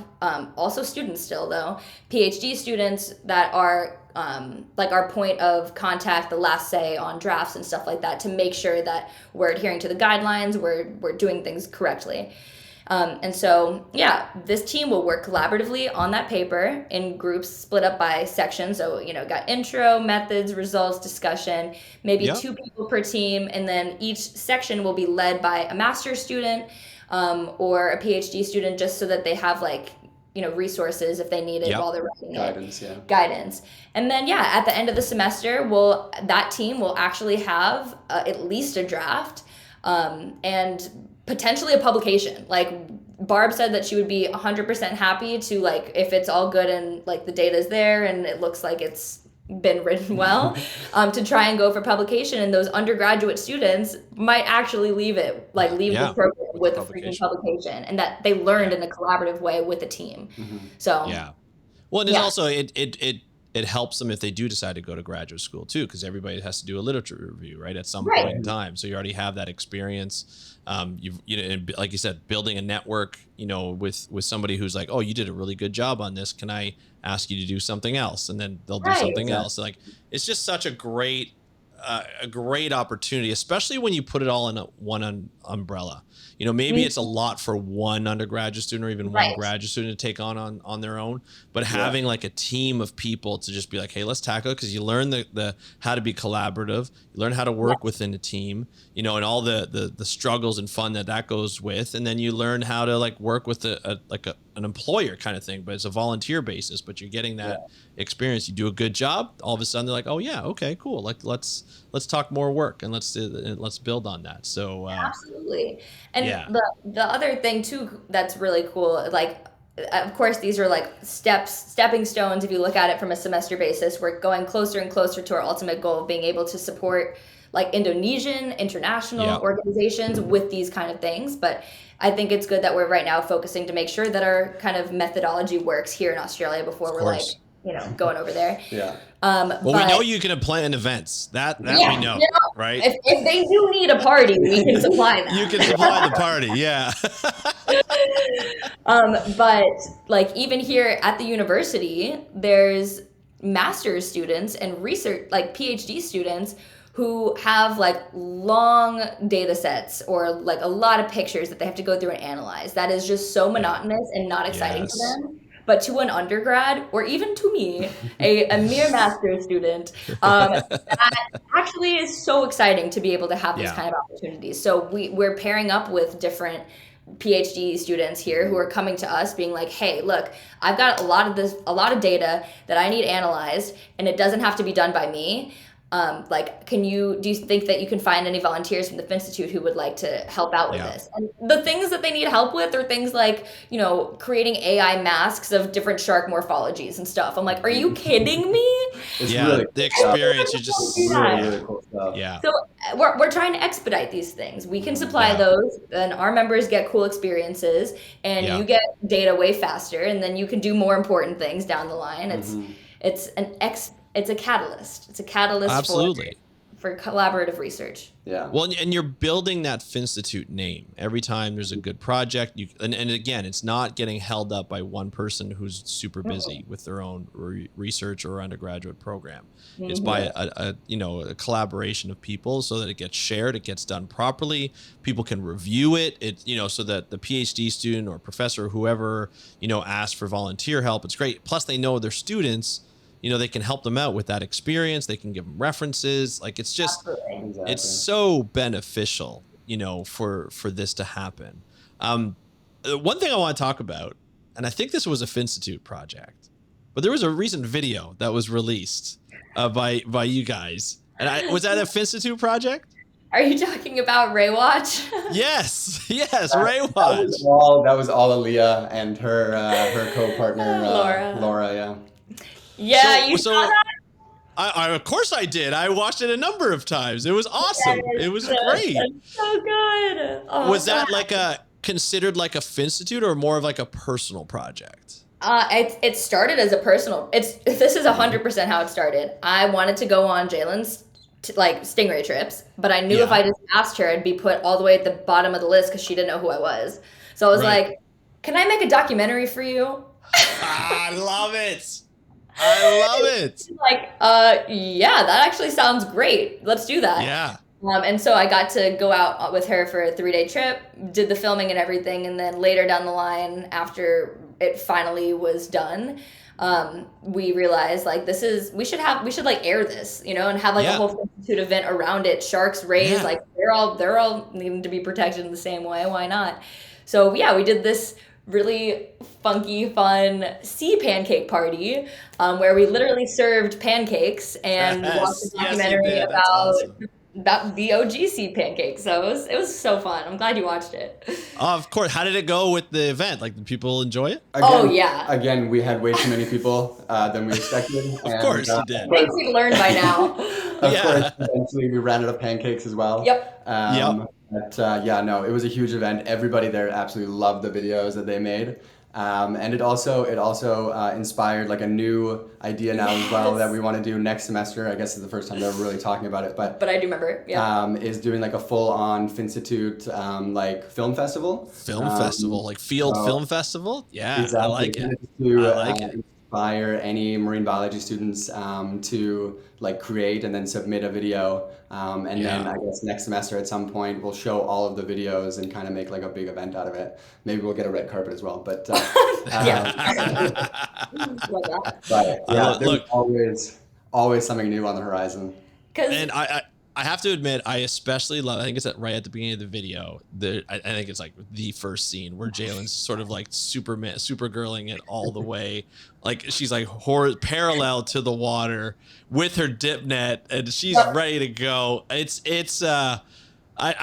also students still though, PhD students that are our point of contact, the last say on drafts and stuff like that, to make sure that we're adhering to the guidelines, we're doing things correctly. And so, this team will work collaboratively on that paper in groups split up by sections. So, got intro, methods, results, discussion, maybe 2 people per team. And then each section will be led by a master's student, or a PhD student, just so that they have like, resources if they need it while they're writing guidance. And then, at the end of the semester, that team will actually have at least a draft, and potentially a publication. Like Barb said that she would be 100% happy to, like, if it's all good and like the data's there and it looks like it's been written well, to try and go for publication. And those undergraduate students might actually leave the program with a freaking publication, and that they learned in a collaborative way with a team. So well, and it's also it helps them if they do decide to go to graduate school too, because everybody has to do a literature review, right, at some point in time. So you already have that experience. And like you said, building a network, with somebody who's like, oh, you did a really good job on this. Can I ask you to do something else? And then they'll do something else. Like, it's just such a great opportunity, especially when you put it all in one umbrella. Maybe it's a lot for one undergraduate student or even one graduate student to take on their own, but having like a team of people to just be like, hey, let's tackle it, because you learn the how to be collaborative, you learn how to work within a team, and all the struggles and fun that goes with, and then you learn how to like work with an employer kind of thing, but it's a volunteer basis, but you're getting that experience. You do a good job, all of a sudden they're like, oh yeah, okay, cool, like let's talk more work and let's build on that. So absolutely. And the other thing too that's really cool, like, of course these are like stepping stones. If you look at it from a semester basis, we're going closer and closer to our ultimate goal of being able to support like Indonesian international organizations with these kind of things. But I think it's good that we're right now focusing to make sure that our kind of methodology works here in Australia before we're like, going over there. Well, we know you can plan events. That we know, right? If they do need a party, we can supply that. You can supply the party, but like even here at the university, there's master's students and research, like PhD students, who have like long data sets or like a lot of pictures that they have to go through and analyze. That is just so monotonous and not exciting to them. But to an undergrad, or even to me, a mere master's student, that actually is so exciting to be able to have these kind of opportunities. So we're pairing up with different PhD students here who are coming to us being like, hey, look, I've got a lot of data that I need analyzed, and it doesn't have to be done by me. Like, do you think that you can find any volunteers from the FINstitute who would like to help out with this? And the things that they need help with are things like, creating AI masks of different shark morphologies and stuff. I'm like, are you kidding me? It's really the experience, you just really cool stuff. So we're trying to expedite these things. We can supply those, and our members get cool experiences, and you get data way faster, and then you can do more important things down the line. It's a catalyst. It's a catalyst Absolutely. for collaborative research. Yeah. Well, and you're building that FINstitute name. Every time there's a good project, and again, it's not getting held up by one person who's super busy with their own research or undergraduate program. It's by a collaboration of people, so that it gets shared, it gets done properly. People can review it. So that the PhD student or professor, or whoever, asks for volunteer help, it's great. Plus, they know their students. They can help them out with that experience. They can give them references. Like, it's just, it's so beneficial, for this to happen. One thing I want to talk about, and I think this was a FINstitute project, but there was a recent video that was released by you guys. And was that a FINstitute project? Are you talking about Raywatch? Yes, Raywatch. That was all Aaliyah and her co-partner Laura. Yeah, you saw that? I of course I did. I watched it a number of times. It was awesome. It was great. It's so good. Oh, was that like considered like a FINstitute or more of like a personal project? It started as a personal. This is 100% how it started. I wanted to go on Jalen's Stingray trips, but I knew if I just asked her, I'd be put all the way at the bottom of the list because she didn't know who I was. So I was like, "Can I make a documentary for you?" I love it. Yeah, that actually sounds great. Let's do that. Yeah. And so I got to go out with her for a 3-day trip, did the filming and everything. And then later down the line, after it finally was done, we realized like we should like air this, and have like a Yeah. whole FINstitute event around it. Sharks raised, Yeah. like they're all needing to be protected in the same way. Why not? So yeah, we did this really funky, fun sea pancake party, where we literally served pancakes and watched a Yes, you documentary did. That's awesome. about the OG sea pancakes. So it was so fun. I'm glad you watched it. Of course. How did it go with the event? Like, did people enjoy it? Oh, yeah. Again, we had way too many people than we expected. Of course you did. I think we've learned by now. Of course, eventually we ran out of pancakes as well. Yep. Yep. But yeah, no, it was a huge event. Everybody there absolutely loved the videos that they made. And it also inspired like a new idea now as well that we want to do next semester. I guess it's the first time that we're really talking about it, but I do remember it. Yeah. is doing like a full-on FINstitute like film festival. Film festival, like field film festival. Yeah, Exactly. I like it. To, I like it. Inspire any marine biology students to like create and then submit a video, and then I guess next semester at some point we'll show all of the videos and kind of make like a big event out of it. Maybe we'll get a red carpet as well, but but yeah, there's always something new on the horizon. And I have to admit, I especially love, I think it's right at the beginning of the video, I think it's like the first scene where Jalen's sort of like super girling it all the way. Like she's like parallel to the water with her dip net and she's ready to go. I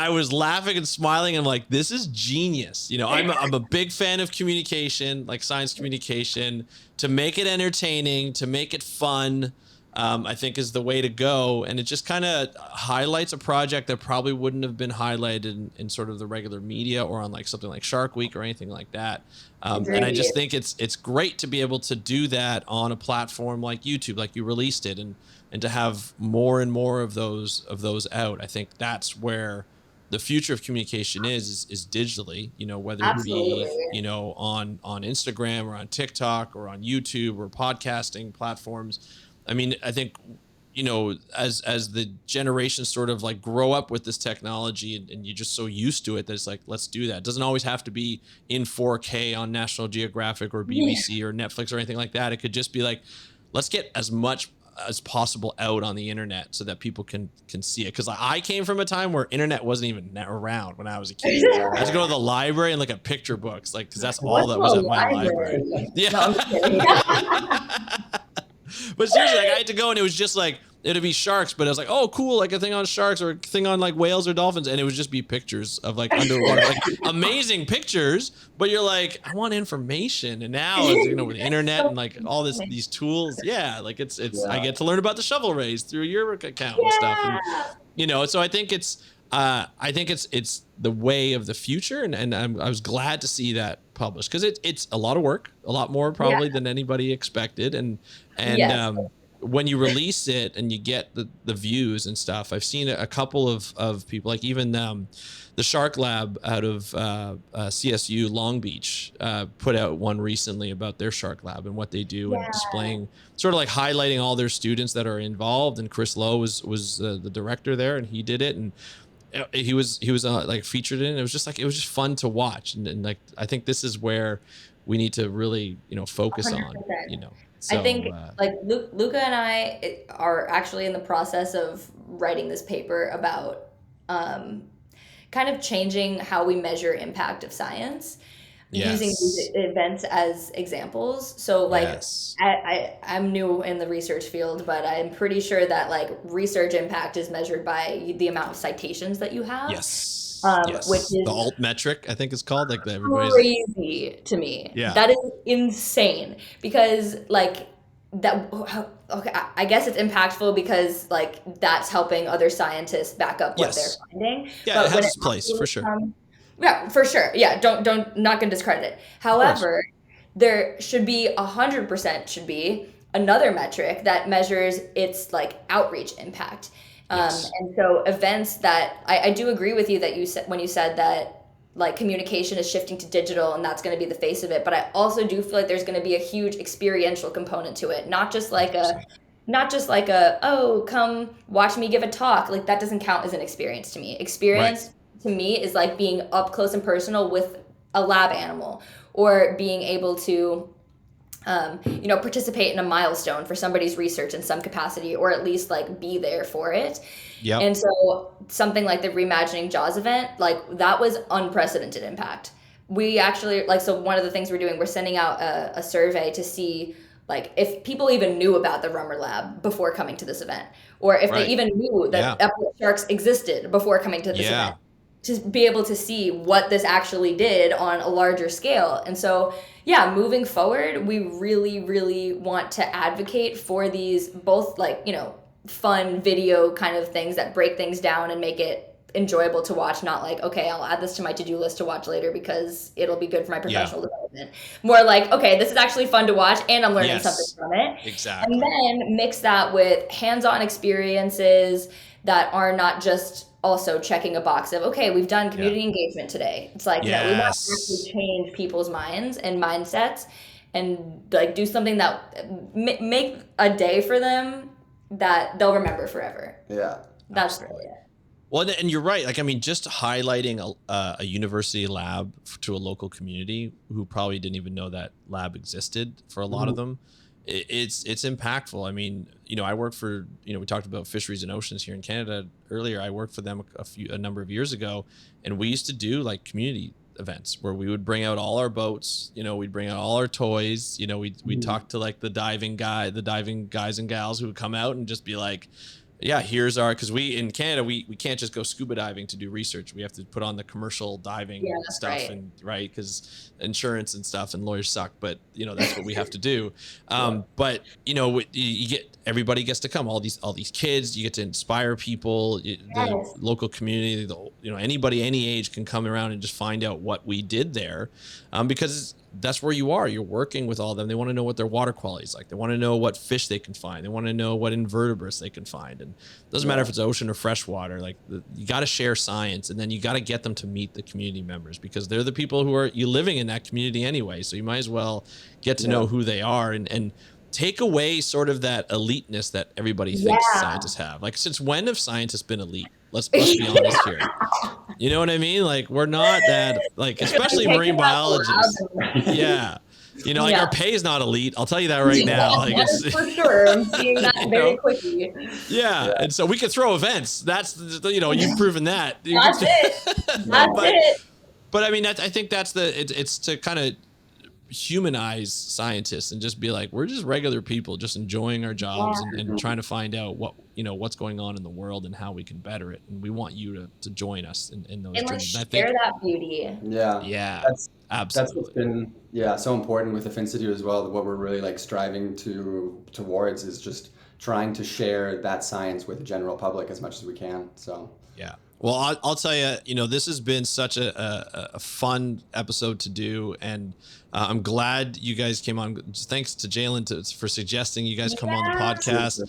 was laughing and smiling. I'm like, this is genius. I'm a big fan of communication, like science communication. To make it entertaining, to make it fun, I think is the way to go. And it just kind of highlights a project that probably wouldn't have been highlighted in sort of the regular media or on like something like Shark Week or anything like that. And I just think it's great to be able to do that on a platform like YouTube, like you released it, and to have more and more of those out. I think that's where the future of communication is digitally, whether Absolutely. it be, on Instagram or on TikTok or on YouTube or podcasting platforms. I mean, I think, as the generations sort of like grow up with this technology and you're just so used to it that it's like, let's do that. It doesn't always have to be in 4K on National Geographic or BBC or Netflix or anything like that. It could just be like, let's get as much as possible out on the internet so that people can see it. Because I came from a time where internet wasn't even around when I was a kid. I had to go to the library and look at picture books, like, because that's all that was at my library. Yeah. No, I'm kidding. But seriously, like, I had to go and it was just like, it'd be sharks, but it was like, oh, cool, like a thing on sharks or a thing on like whales or dolphins. And it would just be pictures of like underwater, like amazing pictures. But you're like, I want information. And now, it's, with the internet and like all these tools. Yeah, like it's I get to learn about the shovel raise through your account and stuff. And, so I think it's the way of the future. And I was glad to see that published because it's a lot of work, a lot more probably than anybody expected. And when you release it and you get the views and stuff, I've seen a couple of people, like even the Shark Lab out of CSU Long Beach put out one recently about their Shark Lab and what they do and displaying, sort of like highlighting all their students that are involved. And Chris Lowe was the director there, and he did it, and he was like featured in it. It was just fun to watch, and like I think this is where we need to really focus 100%. On. So, I think like Luca and I are actually in the process of writing this paper about kind of changing how we measure impact of science, using these events as examples. So like I'm new in the research field, but I'm pretty sure that like research impact is measured by the amount of citations that you have. Which is the alt metric, I think it's called, like everybody's crazy to me. Yeah, that is insane because like that. Okay, I guess it's impactful because like that's helping other scientists back up what they're finding. Yeah, but it has its place for sure. Yeah, for sure. Yeah, don't not gonna discredit it. However, there should be 100% should be another metric that measures its like outreach impact. And so events that I do agree with you that you said when you said that like communication is shifting to digital and that's going to be the face of it. But I also do feel like there's going to be a huge experiential component to it, not just like a oh, come watch me give a talk. Like that doesn't count as an experience to me. Experience to me is like being up close and personal with a lab animal or being able to participate in a milestone for somebody's research in some capacity, or at least like be there for it. Yep. And so something like the Reimagining Jaws event, like that was unprecedented impact. We actually so one of the things we're doing, we're sending out a survey to see like if people even knew about the Rummer Lab before coming to this event, or if they even knew that epaulet sharks existed before coming to this event, to be able to see what this actually did on a larger scale. And so, moving forward, we really, really want to advocate for these both fun video kind of things that break things down and make it enjoyable to watch, not like, okay, I'll add this to my to-do list to watch later because it'll be good for my professional development. More like, okay, this is actually fun to watch and I'm learning something from it. Exactly. And then mix that with hands-on experiences that are not just also checking a box of, okay, we've done community engagement today. It's like, no, we want to actually change people's minds and mindsets and like do something that make a day for them that they'll remember forever. Yeah. That's really it. Well, and you're right. Like, I mean, just highlighting a university lab to a local community who probably didn't even know that lab existed for a lot of them, it's impactful. I mean, I work for, we talked about Fisheries and Oceans here in Canada earlier. I worked for them a number of years ago, and we used to do like community events where we would bring out all our boats, we'd bring out all our toys, we'd talk to like the diving guys and gals who would come out and just be like, here's our, because we in Canada we can't just go scuba diving to do research. We have to put on the commercial diving stuff, right. And because insurance and stuff and lawyers suck, but that's what we have to do. But you get, everybody gets to come, all these kids, you get to inspire people, the local community, anybody any age can come around and just find out what we did there, because that's where you're working with all of them. They want to know what their water quality is like. They want to know what fish they can find. They want to know what invertebrates they can find. And it doesn't matter if it's ocean or freshwater. Like you got to share science, and then you got to get them to meet the community members because they're the people who are you living in that community anyway. So you might as well get to know who they are and take away sort of that eliteness that everybody thinks scientists have. Like, since when have scientists been elite? Let's be honest here. You know what I mean? Like, we're not that, like, especially marine biologists. Yeah. Our pay is not elite. I'll tell you that right now. Like, it's for sure. I'm seeing that very quickly. Yeah. And so we could throw events. That's, you've proven that. That's it. That's it. But I mean, I think that's it's to kind of humanize scientists and just be like, we're just regular people just enjoying our jobs and trying to find out what's going on in the world and how we can better it, and we want you to join us in those journeys. And share that beauty. That's absolutely, that's what's been so important with the FINstitute as well. What we're really like striving towards is just trying to share that science with the general public as much as we can. So well, I'll tell you, this has been such a fun episode to do, and I'm glad you guys came on. Thanks to Jalen for suggesting you guys come on the podcast.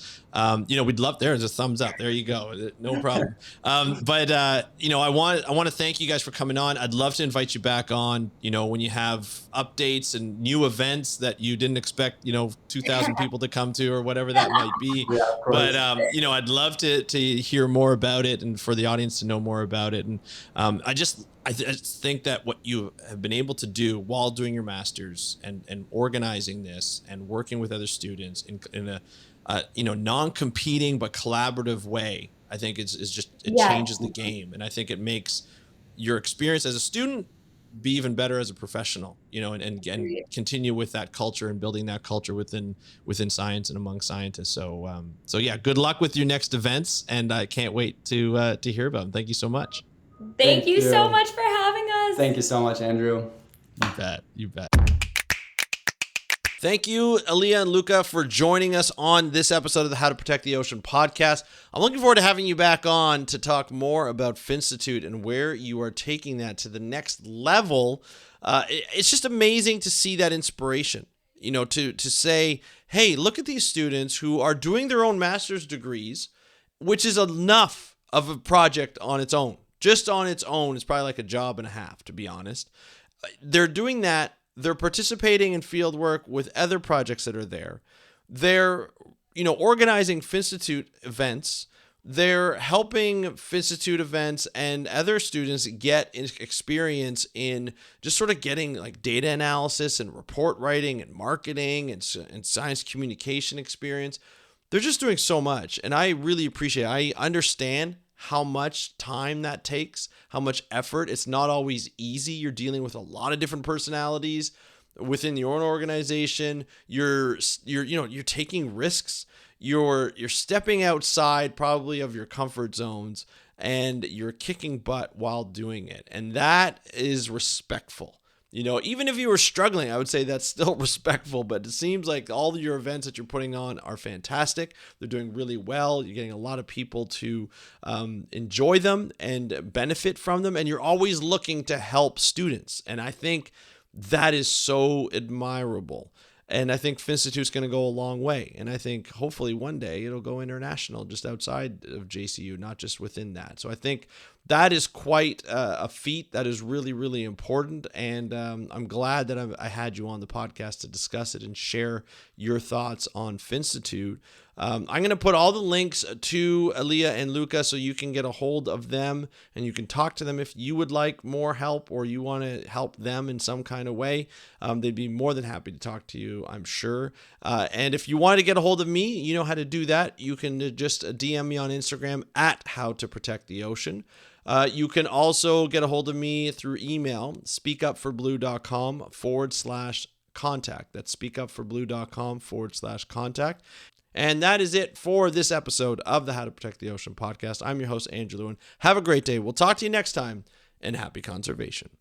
We'd love, there's a thumbs up. There you go. No problem. But I want to thank you guys for coming on. I'd love to invite you back on, when you have updates and new events that you didn't expect, 2,000 people to come to or whatever that might be. But, I'd love to hear more about it and for the audience to know more about it. And I just think that what you have been able to do while doing your master's and organizing this and working with other students in a non-competing but collaborative way, I think it changes the game. And I think it makes your experience as a student be even better as a professional, and continue with that culture and building that culture within science and among scientists. So good luck with your next events, and I can't wait to hear about them. Thank you so much. Thank you so much for having us. Thank you so much, Andrew. You bet. Thank you, Aaliyah and Luca, for joining us on this episode of the How to Protect the Ocean podcast. I'm looking forward to having you back on to talk more about FINstitute and where you are taking that to the next level. It's just amazing to see that inspiration, to say, hey, look at these students who are doing their own master's degrees, which is enough of a project on its own. Just on its own, it's probably like a job and a half, to be honest. They're doing that. They're participating in field work with other projects that are there. They're, organizing FINstitute events they're helping FINstitute events and other students get experience in just sort of getting like data analysis and report writing and marketing and science communication experience. They're just doing so much, and I really appreciate it. I understand how much time that takes, how much effort. It's not always easy. You're dealing with a lot of different personalities within your own organization. You're taking risks. You're stepping outside probably of your comfort zones, and you're kicking butt while doing it. And that is respectful. Even if you were struggling, I would say that's still respectful, but it seems like all of your events that you're putting on are fantastic. They're doing really well. You're getting a lot of people to enjoy them and benefit from them, and you're always looking to help students. And I think that is so admirable. And I think FINstitute's going to go a long way. And I think hopefully one day it'll go international just outside of JCU, not just within that. So I think that is quite a feat that is really, really important. And I'm glad that I had you on the podcast to discuss it and share your thoughts on FINstitute. I'm going to put all the links to Aaliyah and Luca so you can get a hold of them and you can talk to them if you would like more help or you want to help them in some kind of way. They'd be more than happy to talk to you, I'm sure. And if you want to get a hold of me, you know how to do that. You can just DM me on Instagram at howtoprotecttheocean. You can also get a hold of me through email, speakupforblue.com/contact. That's speakupforblue.com/contact. And that is it for this episode of the How to Protect the Ocean podcast. I'm your host, Andrew Lewin. Have a great day. We'll talk to you next time, and happy conservation.